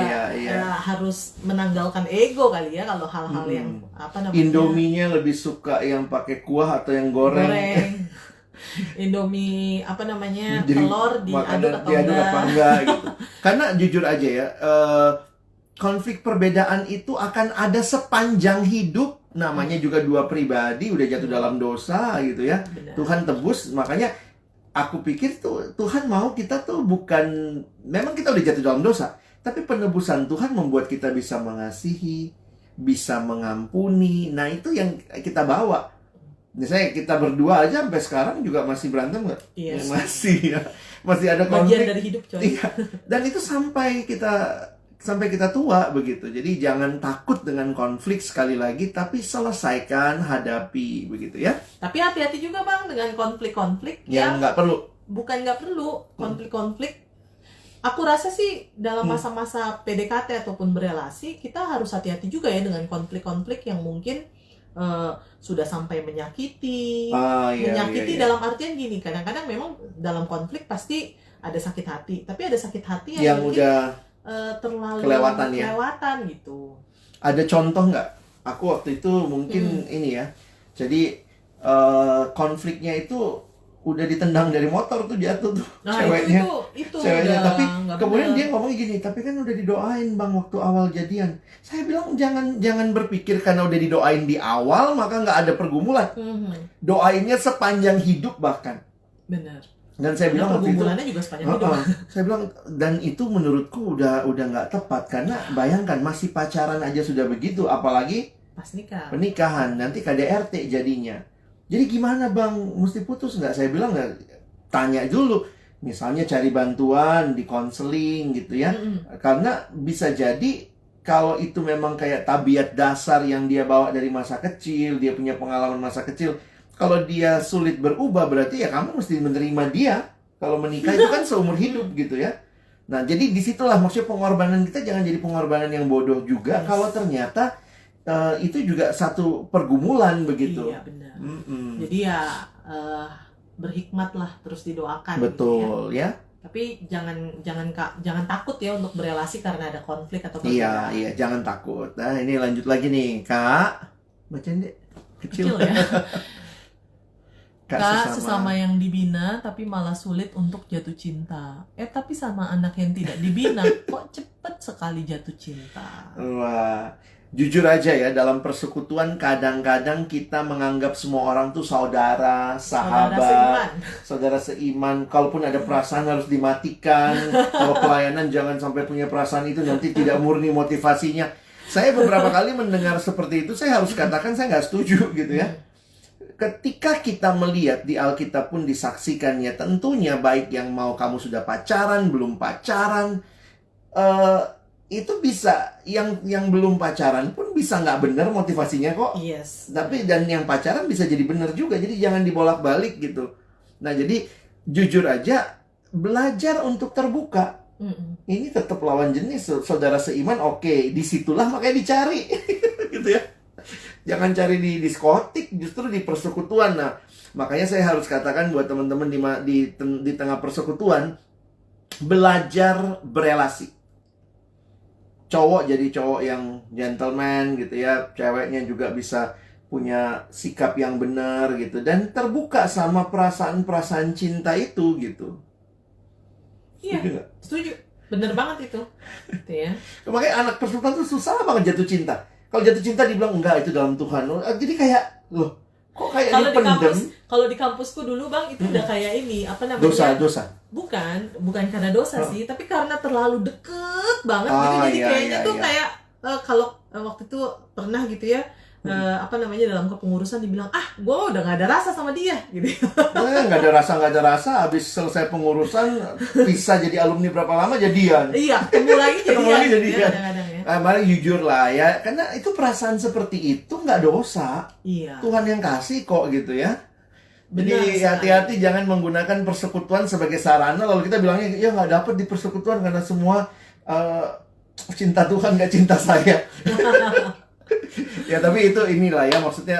harus menanggalkan ego kali ya kalau hal-hal yang Indominya lebih suka yang pakai kuah atau yang goreng. Indomie telur diaduk atau enggak gitu. Karena jujur aja ya, konflik perbedaan itu akan ada sepanjang hidup. Namanya juga dua pribadi udah jatuh dalam dosa gitu ya. Benar. Tuhan tebus, makanya aku pikir tuh Tuhan mau kita tuh bukan, memang kita udah jatuh dalam dosa, tapi penebusan Tuhan membuat kita bisa mengasihi, bisa mengampuni. Nah itu yang kita bawa. Misalnya kita berdua aja sampai sekarang juga masih berantem nggak? Iya, masih ada konflik. Bagian dari hidup coy. Iya. Dan itu sampai kita tua begitu. Jadi jangan takut dengan konflik sekali lagi, tapi selesaikan, hadapi begitu ya. Tapi hati-hati juga Bang dengan konflik-konflik yang nggak perlu. Bukan nggak perlu, konflik-konflik Aku rasa sih dalam masa-masa PDKT ataupun berelasi kita harus hati-hati juga ya dengan konflik-konflik yang mungkin sudah sampai menyakiti. Menyakiti dalam artian gini, kadang-kadang memang dalam konflik pasti ada sakit hati, tapi ada sakit hati yang mungkin udah terlalu kelewatan gitu. Ada contoh nggak? Aku waktu itu mungkin ini ya, jadi konfliknya itu udah ditendang dari motor tuh, jatuh tuh ceweknya. Itu ceweknya, tapi kemudian bener. dia ngomong gini, tapi kan udah didoain bang waktu awal jadian. Saya bilang jangan berpikir karena udah didoain di awal maka nggak ada pergumulan. Doainnya sepanjang hidup bahkan. Benar. Dan saya bilang waktu itu, juga sepanjang hidup. Saya bilang, dan itu menurutku udah nggak tepat, karena bayangkan masih pacaran aja sudah begitu, apalagi pas pernikahan nanti KDRT jadinya. Jadi gimana bang, mesti putus nggak? Saya bilang nggak, tanya dulu. Misalnya cari bantuan di konseling gitu ya. Karena bisa jadi kalau itu memang kayak tabiat dasar yang dia bawa dari masa kecil, dia punya pengalaman masa kecil. Kalau dia sulit berubah, berarti ya kamu mesti menerima dia. Kalau menikah itu kan seumur hidup gitu ya. Nah jadi disitulah maksudnya pengorbanan kita jangan jadi pengorbanan yang bodoh juga. Kalau ternyata itu juga satu pergumulan begitu. Iya benar. Jadi ya berhikmat lah, terus didoakan. Betul gitu ya. Tapi jangan takut ya untuk berelasi karena ada konflik atau perbedaan. Iya jangan takut. Nah ini lanjut lagi nih Kak. Bacain deh. Kecil ya. Kak sesama yang dibina tapi malah sulit untuk jatuh cinta. Tapi sama anak yang tidak dibina kok cepet sekali jatuh cinta. Wah. Jujur aja ya, dalam persekutuan kadang-kadang kita menganggap semua orang tuh saudara, sahabat, saudara seiman. Kalaupun ada perasaan harus dimatikan. Kalau pelayanan jangan sampai punya perasaan itu, nanti tidak murni motivasinya. Saya beberapa kali mendengar seperti itu, saya harus katakan saya nggak setuju gitu ya. Ketika kita melihat di Alkitab pun disaksikannya, tentunya baik yang mau kamu sudah pacaran, belum pacaran, itu bisa yang belum pacaran pun bisa nggak benar motivasinya kok. Yes. Tapi dan yang pacaran bisa jadi benar juga. Jadi jangan dibolak-balik gitu. Nah jadi jujur aja belajar untuk terbuka. Ini tetap lawan jenis, saudara seiman, oke. Disitulah makanya dicari, gitu ya. Jangan cari di diskotik, justru di persekutuan. Nah makanya saya harus katakan buat teman-teman di tengah persekutuan, belajar berelasi. Cowok jadi cowok yang gentleman gitu ya, ceweknya juga bisa punya sikap yang benar gitu, dan terbuka sama perasaan-perasaan cinta itu gitu. Iya, setuju. Bener banget itu. Ya. Makanya anak persekutuan tuh susah banget jatuh cinta. Kalau jatuh cinta dibilang enggak, itu dalam Tuhan. Jadi kayak loh, kok kayak dipendem? Kalau di kampusku dulu bang, itu udah kayak ini, apa namanya? Dosa. Bukan karena dosa sih, tapi karena terlalu deket banget gitu. Jadi kayaknya tuh kayak kalau waktu itu pernah gitu ya, apa namanya, dalam kepengurusan dibilang, gue udah nggak ada rasa sama dia gitu. Nggak ada rasa, habis selesai pengurusan bisa jadi alumni berapa lama jadian. Iya, ketemu lagi jadian. Mari jujur lah ya, karena itu perasaan seperti itu nggak dosa. Iya. Tuhan yang kasih kok gitu ya. Jadi hati-hati jangan menggunakan persekutuan sebagai sarana lalu kita bilangnya ya nggak dapet di persekutuan karena semua cinta Tuhan nggak cinta saya. Ya tapi itu inilah ya, maksudnya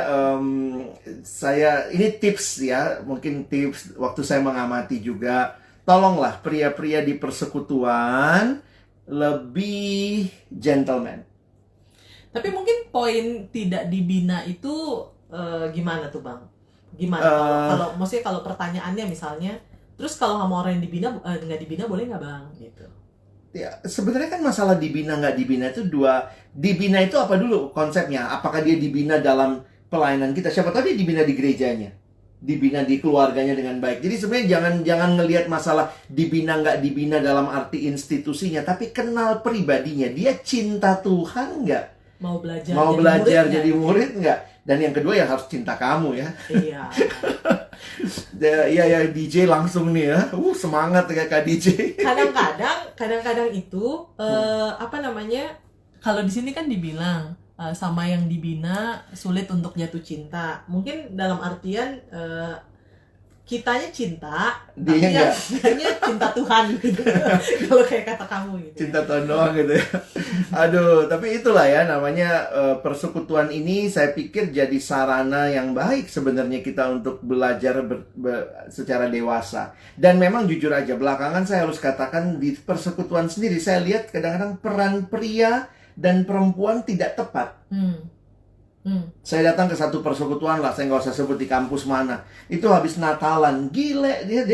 saya ini tips ya, mungkin tips waktu saya mengamati juga, tolonglah pria-pria di persekutuan lebih gentleman. Tapi mungkin poin tidak dibina itu gimana tuh bang? Gimana kalau maksudnya kalau pertanyaannya misalnya, terus kalau sama orang yang dibina nggak dibina boleh nggak bang gitu? Ya sebenarnya kan masalah dibina nggak dibina itu dua. Dibina itu apa dulu konsepnya? Apakah dia dibina dalam pelayanan kita? Siapa tahu dia dibina di gerejanya, dibina di keluarganya dengan baik. Jadi sebenarnya jangan ngelihat masalah dibina nggak dibina dalam arti institusinya, tapi kenal pribadinya. Dia cinta Tuhan nggak? Mau belajar jadi murid nggak? Dan yang kedua ya harus cinta kamu ya. Iya. Ya DJ langsung nih ya. Semangat ya Kak DJ. Kadang-kadang itu apa namanya? Kalau di sini kan dibilang sama yang dibina sulit untuk jatuh cinta. Mungkin dalam artian kitanya cinta, dia tapi yang cinta Tuhan gitu. Kalau kayak kata kamu gitu. Cinta Tuhan doang gitu ya. Aduh, tapi itulah ya namanya persekutuan ini saya pikir jadi sarana yang baik sebenarnya kita untuk belajar secara dewasa. Dan memang jujur aja belakangan saya harus katakan di persekutuan sendiri saya lihat kadang-kadang peran pria dan perempuan tidak tepat. Saya datang ke satu persekutuan lah, saya nggak usah sebut di kampus mana. Itu habis Natalan, gile dia.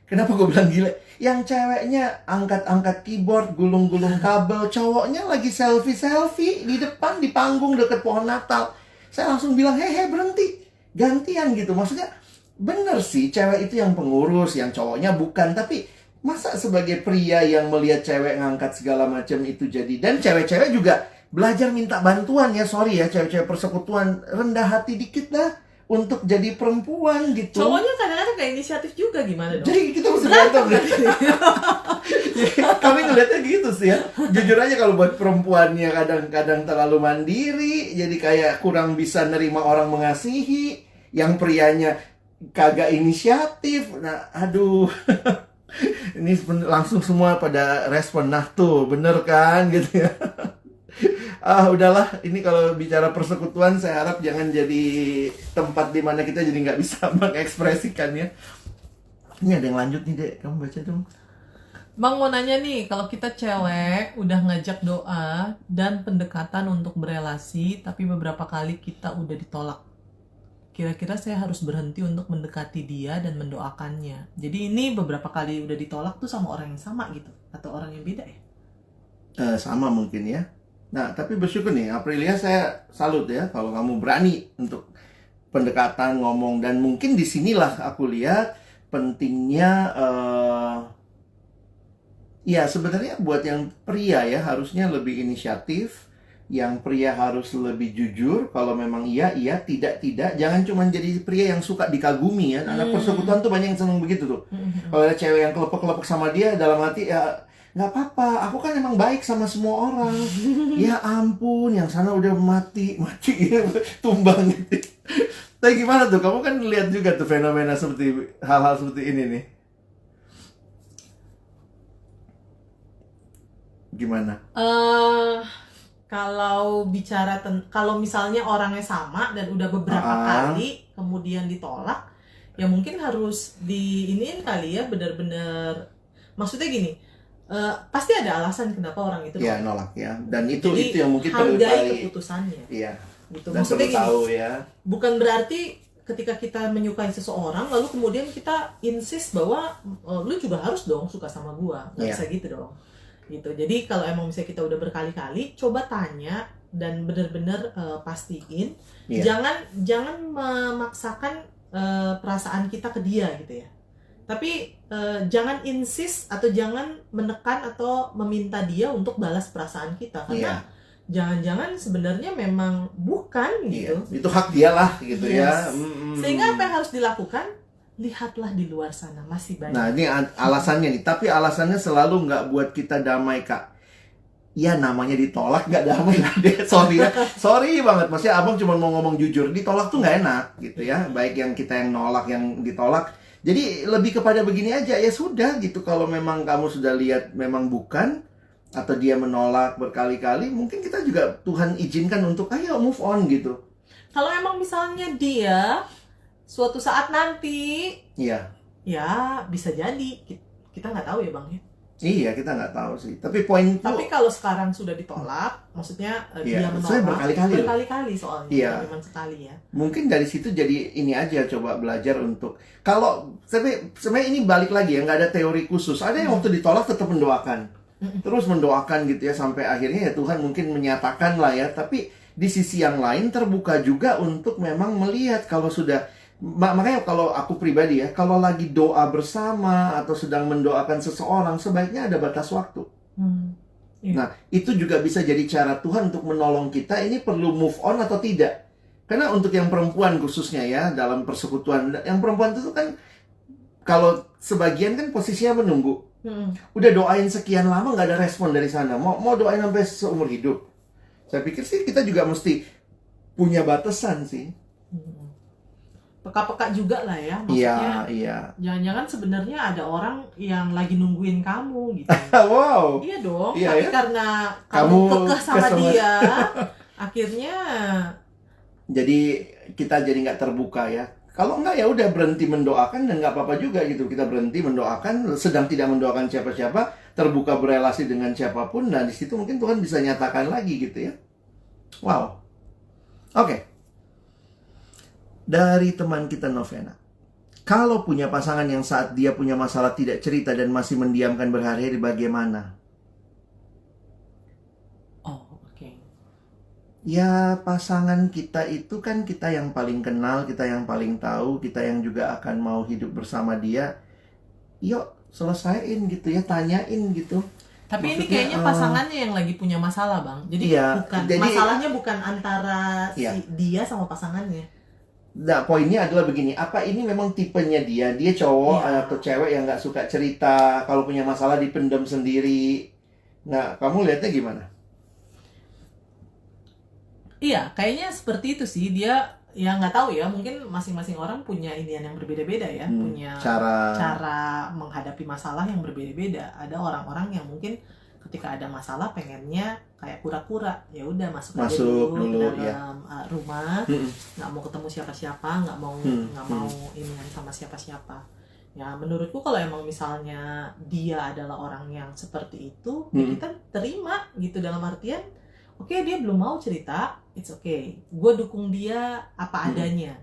Kenapa gue bilang gile? Yang ceweknya angkat-angkat keyboard, gulung-gulung kabel, cowoknya lagi selfie di depan di panggung deket pohon Natal. Saya langsung bilang, hehe berhenti, gantian gitu. Maksudnya bener sih, cewek itu yang pengurus, yang cowoknya bukan. Tapi masa sebagai pria yang melihat cewek ngangkat segala macam itu jadi, dan cewek-cewek juga belajar minta bantuan ya, sorry ya cewek-cewek persekutuan, rendah hati dikit dah untuk jadi perempuan gitu. Cowoknya kadang-kadang kayak inisiatif juga gimana dong? Jadi kita harus berantem berarti. Kami ngeliatnya gitu sih ya. Jujur aja kalau buat perempuannya kadang-kadang terlalu mandiri, jadi kayak kurang bisa nerima orang mengasihi. Yang prianya kagak inisiatif. Nah, aduh. Ini langsung semua pada respon, nah tuh bener kan gitu ya. Udahlah, ini kalau bicara persekutuan saya harap jangan jadi tempat di mana kita jadi nggak bisa mengekspresikannya. Ini ada yang lanjut nih Dek, kamu baca dong. Bang mau nanya nih, kalau kita cewek udah ngajak doa dan pendekatan untuk berelasi, tapi beberapa kali kita udah ditolak. Kira-kira saya harus berhenti untuk mendekati dia dan mendoakannya. Jadi ini beberapa kali udah ditolak tuh sama orang yang sama gitu? Atau orang yang beda ya? Sama mungkin ya. Nah, tapi bersyukur nih, Aprilia saya salut ya kalau kamu berani untuk pendekatan, ngomong. Dan mungkin disinilah aku lihat pentingnya, ya sebenarnya buat yang pria ya harusnya lebih inisiatif. Yang pria harus lebih jujur, kalau memang iya, tidak. Jangan cuma jadi pria yang suka dikagumi ya. Anak persekutuan tuh banyak yang seneng begitu tuh. Kalau ada cewek yang kelepek-kelepek sama dia, dalam hati ya nggak apa-apa, aku kan emang baik sama semua orang. Ya ampun, yang sana udah mati tumbang gitu. Tapi gimana tuh, kamu kan lihat juga tuh fenomena seperti hal-hal seperti ini nih. Gimana? Kalau bicara kalau misalnya orangnya sama dan udah beberapa kali kemudian ditolak, ya mungkin harus diiniin kali ya, benar-benar. Maksudnya gini, pasti ada alasan kenapa orang itu nolak ya. Dan itu yang mungkin perlu hargai keputusannya. Iya. Gitu. Dan maksudnya gini, tahu ya. Bukan berarti ketika kita menyukai seseorang lalu kemudian kita insist bahwa lu juga harus dong suka sama gua. Nggak bisa gitu dong. Gitu. Jadi kalau emang misalnya kita udah berkali-kali, coba tanya dan benar-benar pastiin. Jangan memaksakan perasaan kita ke dia gitu ya. Tapi jangan insist atau jangan menekan atau meminta dia untuk balas perasaan kita, karena jangan-jangan sebenarnya memang bukan gitu. Itu hak dia lah gitu ya. Sehingga apa yang harus dilakukan? Lihatlah di luar sana masih banyak. Nah ini alasannya nih, tapi alasannya selalu nggak buat kita damai Kak. Ya namanya ditolak nggak damai lah deh, sorry ya. Sorry banget, maksudnya abang cuma mau ngomong jujur, ditolak tuh nggak enak gitu ya. Baik yang kita yang nolak, yang ditolak. Jadi lebih kepada begini aja, ya sudah gitu. Kalau memang kamu sudah lihat memang bukan, atau dia menolak berkali-kali, mungkin kita juga Tuhan izinkan untuk ayo move on gitu. Kalau emang misalnya dia suatu saat nanti, ya bisa jadi, kita nggak tahu ya Bang ya. Iya, kita nggak tahu sih. Tapi kalau sekarang sudah ditolak, maksudnya dia menolak berkali-kali soalnya, memang sekali ya. Mungkin dari situ jadi ini aja, coba belajar untuk kalau sebenarnya ini balik lagi ya, nggak ada teori khusus. Ada yang waktu ditolak tetap mendoakan, terus mendoakan gitu ya sampai akhirnya ya Tuhan mungkin menyatakan lah ya. Tapi di sisi yang lain terbuka juga untuk memang melihat kalau sudah. Makanya kalau aku pribadi ya, kalau lagi doa bersama atau sedang mendoakan seseorang, sebaiknya ada batas waktu. Nah, itu juga bisa jadi cara Tuhan untuk menolong kita, ini perlu move on atau tidak. Karena untuk yang perempuan khususnya ya, dalam persekutuan, yang perempuan itu kan, kalau sebagian kan posisinya menunggu. Udah doain sekian lama nggak ada respon dari sana, mau doain sampai seumur hidup. Saya pikir sih kita juga mesti punya batasan sih. peka-peka juga lah ya, Iya, maksudnya iya. jangan-jangan sebenarnya ada orang yang lagi nungguin kamu gitu. Wow. Iya dong, Iya, tapi ya? karena Kamu kamu kekeh sama kesama- dia, akhirnya Jadi kita jadi nggak terbuka ya. Kalau nggak ya udah berhenti mendoakan dan nggak apa-apa juga gitu. Kita berhenti mendoakan, sedang tidak mendoakan siapa-siapa, terbuka berelasi dengan siapapun. Nah di situ mungkin Tuhan bisa nyatakan lagi gitu ya. Wow. Oke. Dari teman kita Novena. Kalau punya pasangan yang saat dia punya masalah tidak cerita dan masih mendiamkan berhari-hari, bagaimana? oke. Ya, pasangan kita itu kan kita yang paling kenal, kita yang paling tahu, kita yang juga akan mau hidup bersama dia. Yuk, selesaiin gitu ya, tanyain gitu. Tapi ini Maksudnya, kayaknya pasangannya yang lagi punya masalah, Bang. Jadi Iya, bukan jadi- masalahnya bukan antara Iya. dia sama pasangannya. Nah, poinnya adalah begini, apa ini memang tipenya dia? Dia cowok Iya. atau cewek yang nggak suka cerita, kalau punya masalah dipendam sendiri. Nah, kamu lihatnya gimana? Iya, kayaknya seperti itu sih. Dia ya nggak tahu ya, mungkin masing-masing orang punya inian yang berbeda-beda ya, punya cara menghadapi masalah yang berbeda-beda. Ada orang-orang yang mungkin ketika ada masalah pengennya kayak kura-kura, ya udah masuk aja Masuk dulu dulu, ke dalam rumah, Mm-mm. nggak mau ketemu siapa-siapa, nggak mau inian sama siapa-siapa. Ya menurutku kalau emang misalnya dia adalah orang yang seperti itu, ya kita terima gitu, dalam artian oke, dia belum mau cerita, it's okay. Gue dukung dia apa adanya.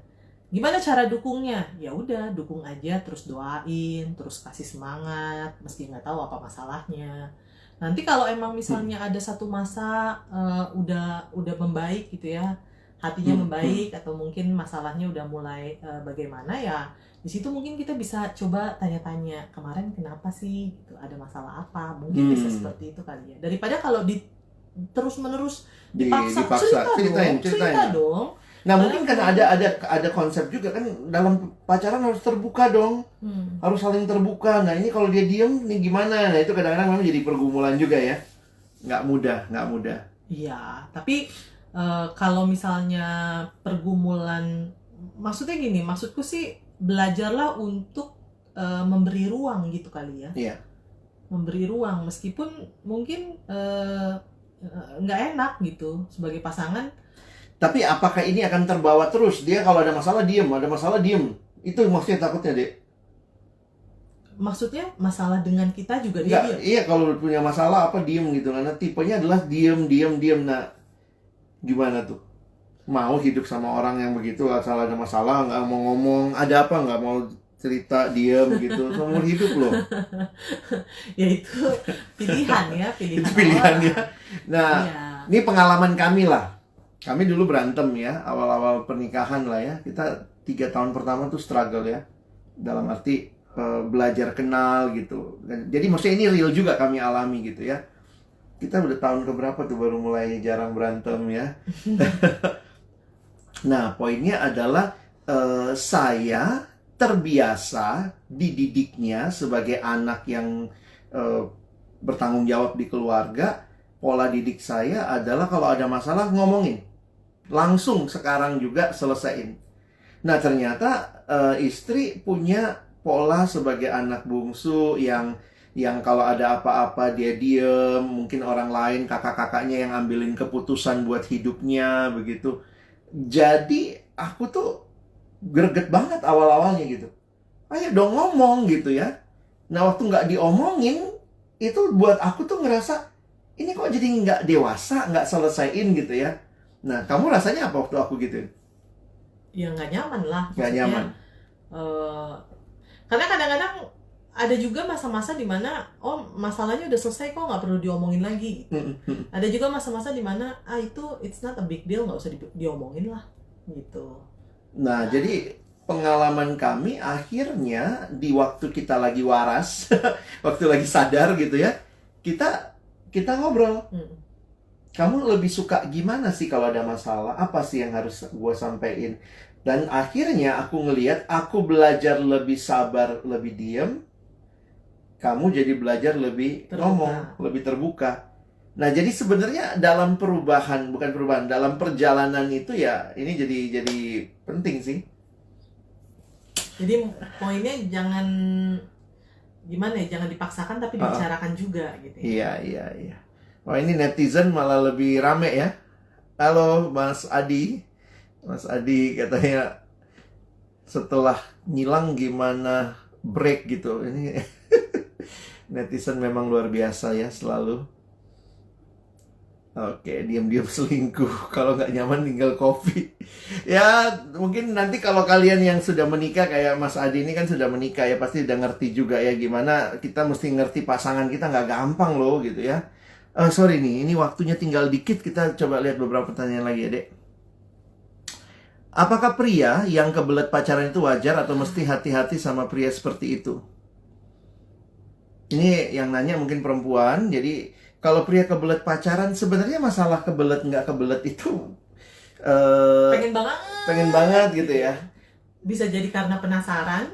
Gimana cara dukungnya? Ya udah, dukung aja, terus doain, terus kasih semangat, meski nggak tahu apa masalahnya. Nanti kalau emang misalnya ada satu masa udah membaik gitu ya, hatinya membaik, atau mungkin masalahnya udah mulai bagaimana ya, di situ mungkin kita bisa coba tanya-tanya, kemarin kenapa sih? Gitu, ada masalah apa? Mungkin bisa seperti itu kali ya. Daripada kalau terus-menerus dipaksa cerita dong. Nah, mungkin kan ada konsep juga kan, dalam pacaran harus terbuka dong. Harus saling terbuka. Nah, ini kalau dia diem nih gimana? Nah, itu kadang-kadang memang jadi pergumulan juga ya. Nggak mudah. Iya, tapi kalau misalnya pergumulan, maksudnya gini, maksudku sih belajarlah untuk memberi ruang gitu kali ya. Iya. Memberi ruang, meskipun mungkin nggak enak gitu sebagai pasangan. Tapi apakah ini akan terbawa terus? Dia kalau ada masalah diem. Itu maksudnya takutnya, Dek. Maksudnya masalah dengan kita juga dia diem? Iya, kalau punya masalah apa diem gitu. Karena tipenya adalah diem. Nah, gimana tuh? Mau hidup sama orang yang begitu, asal ada masalah, nggak mau ngomong, ada apa, nggak mau cerita, diem gitu, seumur hidup loh. Ya itu pilihan ya, Itu pilihan ya. Nah, iya. Ini pengalaman kami lah. Kami dulu berantem ya, awal-awal pernikahan lah ya. Kita 3 tahun pertama tuh struggle ya. Dalam arti belajar kenal gitu. Jadi maksudnya ini real juga kami alami gitu ya. Kita udah tahun keberapa tuh baru mulai jarang berantem ya. Nah, poinnya adalah saya terbiasa dididiknya sebagai anak yang bertanggung jawab di keluarga. Pola didik saya adalah kalau ada masalah ngomongin. Langsung sekarang juga selesaiin. Nah, ternyata istri punya pola sebagai anak bungsu yang kalau ada apa-apa dia diem, mungkin orang lain, kakak-kakaknya yang ambilin keputusan buat hidupnya begitu. Jadi aku tuh greget banget awal-awalnya gitu. Ayo dong ngomong gitu ya. Nah, waktu nggak diomongin, itu buat aku tuh ngerasa ini kok jadi nggak dewasa, nggak selesaiin gitu ya. Nah, kamu rasanya apa waktu aku gituin? Ya nggak nyaman lah. Nggak nyaman. Karena kadang-kadang ada juga masa-masa di mana masalahnya udah selesai kok, nggak perlu diomongin lagi. Ada juga masa-masa di mana itu it's not a big deal, nggak usah diomongin lah gitu. Nah, jadi pengalaman kami akhirnya di waktu kita lagi waras, waktu lagi sadar gitu ya, kita ngobrol. Kamu lebih suka gimana sih kalau ada masalah? Apa sih yang harus gue sampein? Dan akhirnya aku ngelihat aku belajar lebih sabar, lebih diem. Kamu jadi belajar lebih ngomong, lebih terbuka. Nah, jadi sebenarnya dalam dalam perjalanan itu ya ini jadi penting sih. Jadi poinnya jangan gimana ya, jangan dipaksakan tapi dibicarakan juga gitu ya. Iya. Wah, ini netizen malah lebih rame ya. Halo Mas Adi. Mas Adi katanya setelah ngilang gimana break gitu. Ini netizen memang luar biasa ya selalu. Oke, diam-diam selingkuh. Kalau nggak nyaman tinggal kopi. Ya, mungkin nanti kalau kalian yang sudah menikah kayak Mas Adi ini kan sudah menikah ya, pasti udah ngerti juga ya gimana kita mesti ngerti pasangan kita, nggak gampang loh gitu ya. Sorry nih, ini waktunya tinggal dikit. Kita coba lihat beberapa pertanyaan lagi ya, Dek. Apakah pria yang kebelet pacaran itu wajar atau mesti hati-hati sama pria seperti itu? Ini yang nanya mungkin perempuan. Jadi kalau pria kebelet pacaran, sebenarnya masalah kebelet nggak kebelet itu pengen banget gitu ya. Bisa jadi karena penasaran,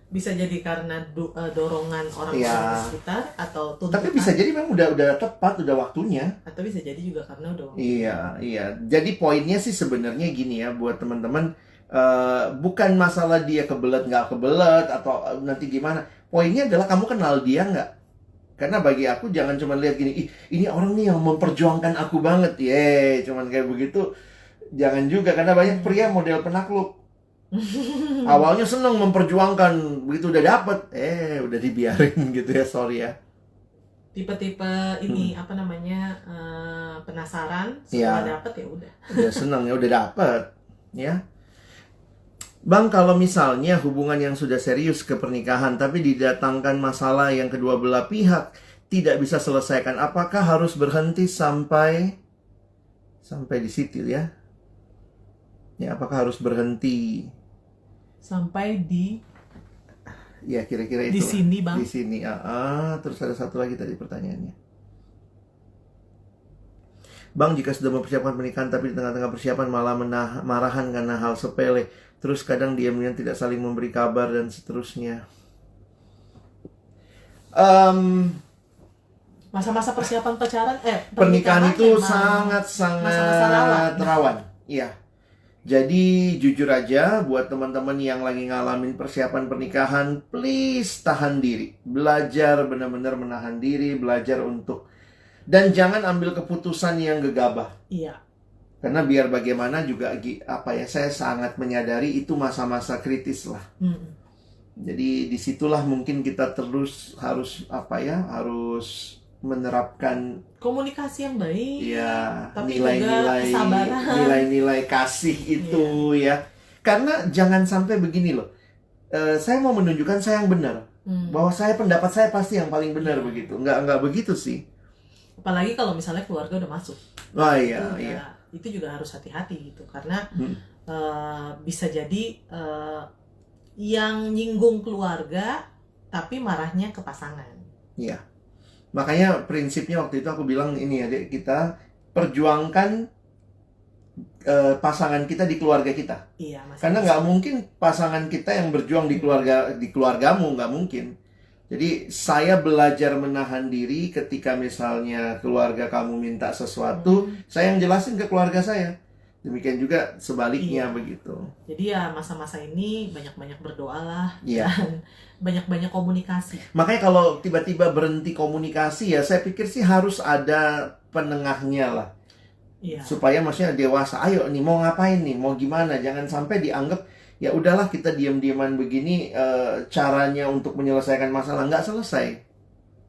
bisa jadi karena dorongan orang-orang di sekitar atau tuntutan. Tapi bisa jadi memang udah tepat, udah waktunya. Atau bisa jadi juga karena udah waktunya. Iya. Jadi poinnya sih sebenarnya gini ya buat teman-teman, bukan masalah dia kebelet nggak kebelet atau nanti gimana. Poinnya adalah kamu kenal dia nggak? Karena bagi aku jangan cuma lihat gini, ini orang nih yang memperjuangkan aku banget, cuman kayak begitu. Jangan juga, karena banyak pria model penakluk. Awalnya seneng memperjuangkan, begitu udah dapet, udah dibiarin gitu ya, sorry ya. Tipe-tipe ini apa namanya, penasaran, setelah dapet ya udah. Udah seneng ya, udah dapet, ya. Bang, kalau misalnya hubungan yang sudah serius ke pernikahan tapi didatangkan masalah yang kedua belah pihak tidak bisa selesaikan, apakah harus berhenti sampai di situ ya? Ya, apakah harus berhenti sampai di ya kira-kira itu di sini, Bang? Di sini. Terus ada satu lagi tadi pertanyaannya. Bang, jika sudah mempersiapkan pernikahan tapi di tengah-tengah persiapan malah marahan karena hal sepele, terus kadang diam-diam tidak saling memberi kabar dan seterusnya. Masa-masa persiapan pernikahan itu sangat rawan. Iya. Jadi jujur aja buat teman-teman yang lagi ngalamin persiapan pernikahan, please tahan diri. Belajar benar-benar menahan diri, belajar untuk, dan jangan ambil keputusan yang gegabah. Iya. Karena biar bagaimana juga saya sangat menyadari itu masa-masa kritis lah. Jadi disitulah mungkin kita terus harus harus menerapkan komunikasi yang baik. Iya, tapi nilai-nilai kesabaran, nilai-nilai kasih itu ya. Karena jangan sampai begini loh. Saya mau menunjukkan saya yang benar. Bahwa pendapat saya pasti yang paling benar begitu. Enggak begitu sih. Apalagi kalau misalnya keluarga udah masuk. Wah, iya. Itu juga harus hati-hati gitu, karena bisa jadi yang nyinggung keluarga tapi marahnya ke pasangan. Iya, makanya prinsipnya waktu itu aku bilang ini ya, Dek, kita perjuangkan pasangan kita di keluarga kita. Iya, karena nggak mungkin pasangan kita yang berjuang di keluargamu, nggak mungkin. Jadi saya belajar menahan diri ketika misalnya keluarga kamu minta sesuatu, saya yang jelasin ke keluarga saya. Demikian juga sebaliknya begitu. Jadi ya masa-masa ini banyak-banyak berdoalah, dan banyak-banyak komunikasi. Makanya kalau tiba-tiba berhenti komunikasi ya saya pikir sih harus ada penengahnya lah. Iya. Supaya maksudnya dewasa, ayo nih mau ngapain nih, mau gimana, jangan sampai dianggap ya udahlah kita diam-diaman begini, caranya untuk menyelesaikan masalah nggak selesai.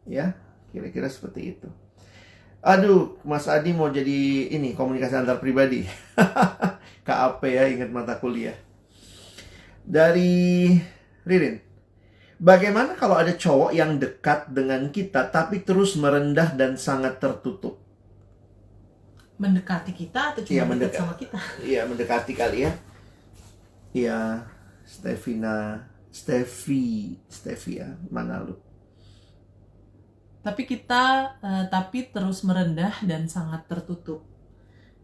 Ya, kira-kira seperti itu. Aduh, Mas Adi mau jadi ini komunikasi antar pribadi. KAP ya, ingat mata kuliah. Dari Ririn. Bagaimana kalau ada cowok yang dekat dengan kita tapi terus merendah dan sangat tertutup? Mendekati kita atau cuma dekat sama kita? Iya, mendekati kali ya. Iya, Steffi ya, mana lu? Tapi kita terus merendah dan sangat tertutup.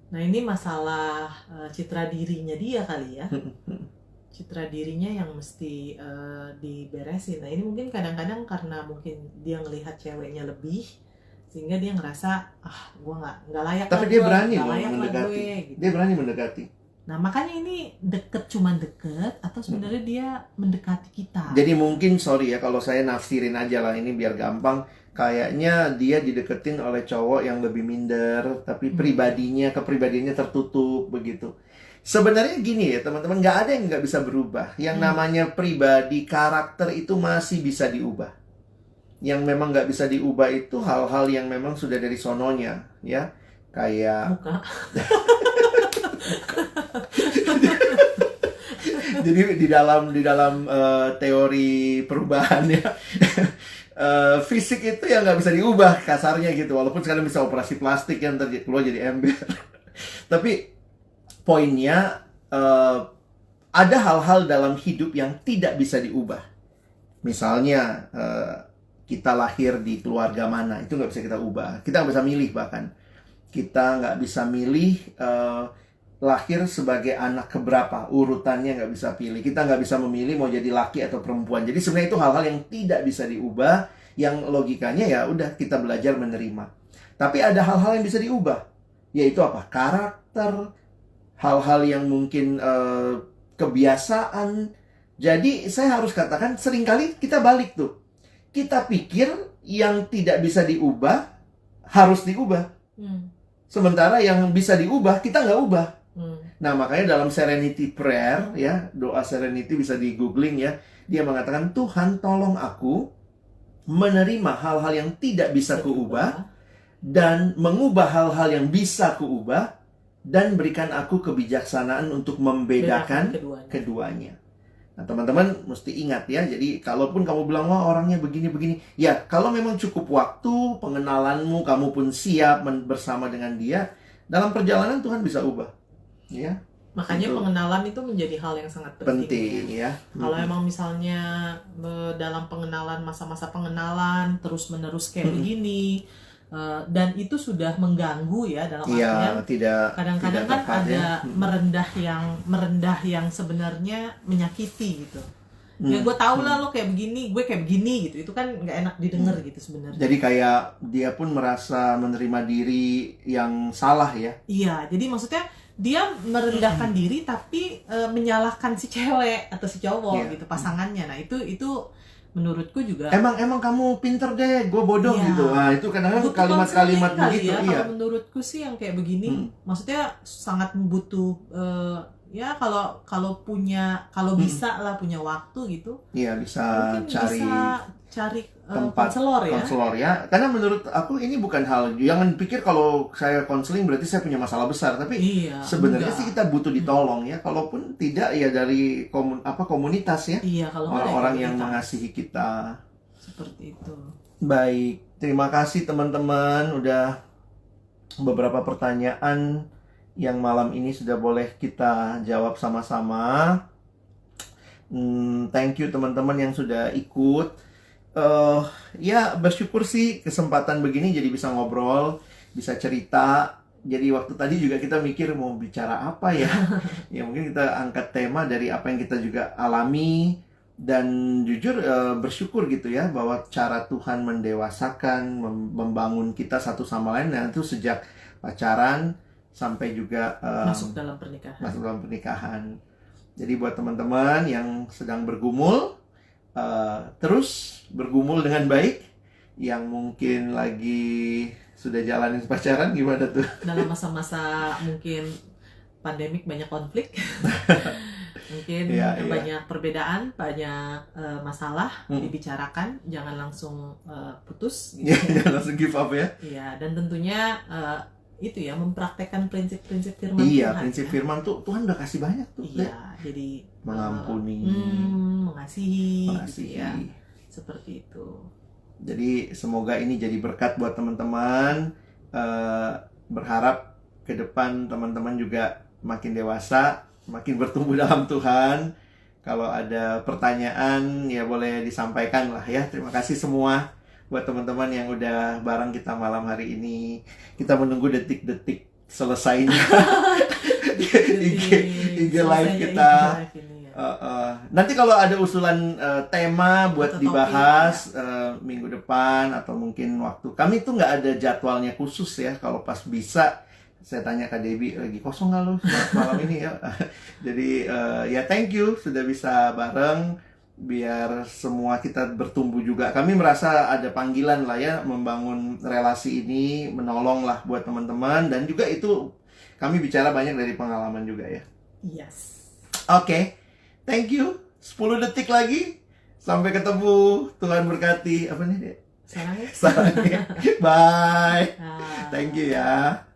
Nah, ini masalah citra dirinya dia kali ya. Citra dirinya yang mesti diberesin. Nah, ini mungkin kadang-kadang karena mungkin dia ngelihat ceweknya lebih, sehingga dia ngerasa gue nggak layak. Tapi dia berani mendekati. Gitu. Dia berani mendekati. Nah, makanya ini cuman deket atau sebenarnya dia mendekati kita. Jadi mungkin, sorry ya kalau saya nafsirin aja lah ini biar gampang. Kayaknya dia dideketin oleh cowok yang lebih minder, tapi kepribadiannya tertutup begitu. Sebenarnya gini ya teman-teman, nggak ada yang nggak bisa berubah. Yang namanya pribadi, karakter itu masih bisa diubah. Yang memang nggak bisa diubah itu hal-hal yang memang sudah dari sononya, ya. Kayak Muka. Jadi di dalam teori perubahan ya, fisik itu yang nggak bisa diubah kasarnya gitu. Walaupun sekarang bisa operasi plastik yang keluar jadi ember. Tapi poinnya ada hal-hal dalam hidup yang tidak bisa diubah. Misalnya kita lahir di keluarga mana, itu nggak bisa kita ubah. Kita nggak bisa milih bahkan. Kita nggak bisa milih lahir sebagai anak keberapa, urutannya nggak bisa pilih. Kita nggak bisa memilih mau jadi laki atau perempuan. Jadi sebenarnya itu hal-hal yang tidak bisa diubah, yang logikanya ya udah kita belajar menerima. Tapi ada hal-hal yang bisa diubah, yaitu apa? Karakter, hal-hal yang mungkin kebiasaan. Jadi saya harus katakan seringkali kita balik tuh. Kita pikir yang tidak bisa diubah harus diubah. Sementara yang bisa diubah kita nggak ubah. Nah makanya dalam Serenity Prayer ya, doa Serenity bisa di googling ya, dia mengatakan Tuhan tolong aku menerima hal-hal yang tidak bisa kuubah dan mengubah hal-hal yang bisa kuubah dan berikan aku kebijaksanaan untuk membedakan keduanya. Nah teman-teman mesti ingat ya, jadi kalaupun kamu bilang wah orangnya begini-begini, ya kalau memang cukup waktu pengenalanmu, kamu pun siap bersama dengan dia, dalam perjalanan Tuhan bisa ubah. Ya. Makanya pengenalan itu menjadi hal yang sangat penting ya. Kalau emang misalnya dalam pengenalan, masa-masa pengenalan terus-menerus kayak begini, dan itu sudah mengganggu ya dalam artian kadang-kadang kan ada merendah yang sebenarnya menyakiti gitu. Ya gue tau lah lo kayak begini, gue kayak begini gitu. Itu kan nggak enak didengar gitu sebenarnya. Jadi kayak dia pun merasa menerima diri yang salah ya. Iya, jadi maksudnya dia merendahkan diri tapi menyalahkan si cewek atau si cowok gitu, pasangannya. Nah itu menurutku juga emang kamu pinter deh, gue bodoh gitu. Nah itu kadang-kadang kalimat-kalimat begitu ya. Kalau menurutku sih yang kayak begini maksudnya sangat butuh ya kalau bisa lah punya waktu gitu. Iya bisa cari tempat konselor ya. Karena menurut aku ini bukan hal, jangan pikir kalau saya konseling berarti saya punya masalah besar, tapi sebenarnya sih kita butuh ditolong ya. Kalaupun tidak ya dari komunitas ya. Iya, kalau orang-orang yang mengasihi kita. Seperti itu. Baik, terima kasih teman-teman udah beberapa pertanyaan yang malam ini sudah boleh kita jawab sama-sama. Thank you teman-teman yang sudah ikut. Ya bersyukur sih kesempatan begini jadi bisa ngobrol, bisa cerita. Jadi waktu tadi juga kita mikir mau bicara apa ya. Ya mungkin kita angkat tema dari apa yang kita juga alami. Dan jujur bersyukur gitu ya bahwa cara Tuhan mendewasakan, membangun kita satu sama lain. Dan itu sejak pacaran sampai juga masuk dalam pernikahan. Jadi buat teman-teman yang sedang bergumul, terus bergumul dengan baik. Yang mungkin lagi sudah jalanin pacaran, gimana tuh? Dalam masa-masa mungkin pandemik banyak konflik, mungkin banyak perbedaan, banyak masalah dibicarakan, jangan langsung putus. Gitu. Jangan langsung give up ya. Iya, dan tentunya itu ya mempraktekkan prinsip-prinsip firman Tuhan. Iya, prinsip firman tuh Tuhan udah kasih banyak tuh. Iya, jadi mengampuni, mengasihi. Gitu ya. Seperti itu. Jadi semoga ini jadi berkat buat teman-teman. Berharap ke depan teman-teman juga makin dewasa, makin bertumbuh dalam Tuhan. Kalau ada pertanyaan ya boleh disampaikan lah ya. Terima kasih semua buat teman-teman yang udah bareng kita malam hari ini. Kita menunggu detik-detik selesainya IG live kita. Nanti kalau ada usulan tema buat atau dibahas minggu depan atau mungkin waktu, kami tuh nggak ada jadwalnya khusus ya. Kalau pas bisa saya tanya Kak Debbie, lagi kosong nggak lu malam ini ya? Jadi ya thank you sudah bisa bareng, biar semua kita bertumbuh juga. Kami merasa ada panggilan lah ya, membangun relasi ini, menolong lah buat teman-teman. Dan juga itu kami bicara banyak dari pengalaman juga ya. Yes. Oke, thank you. 10 detik lagi. Sampai ketemu. Tuhan berkati. Apa nih, Dek? Sarangnya. Sarangnya. Bye. Nah. Thank you ya.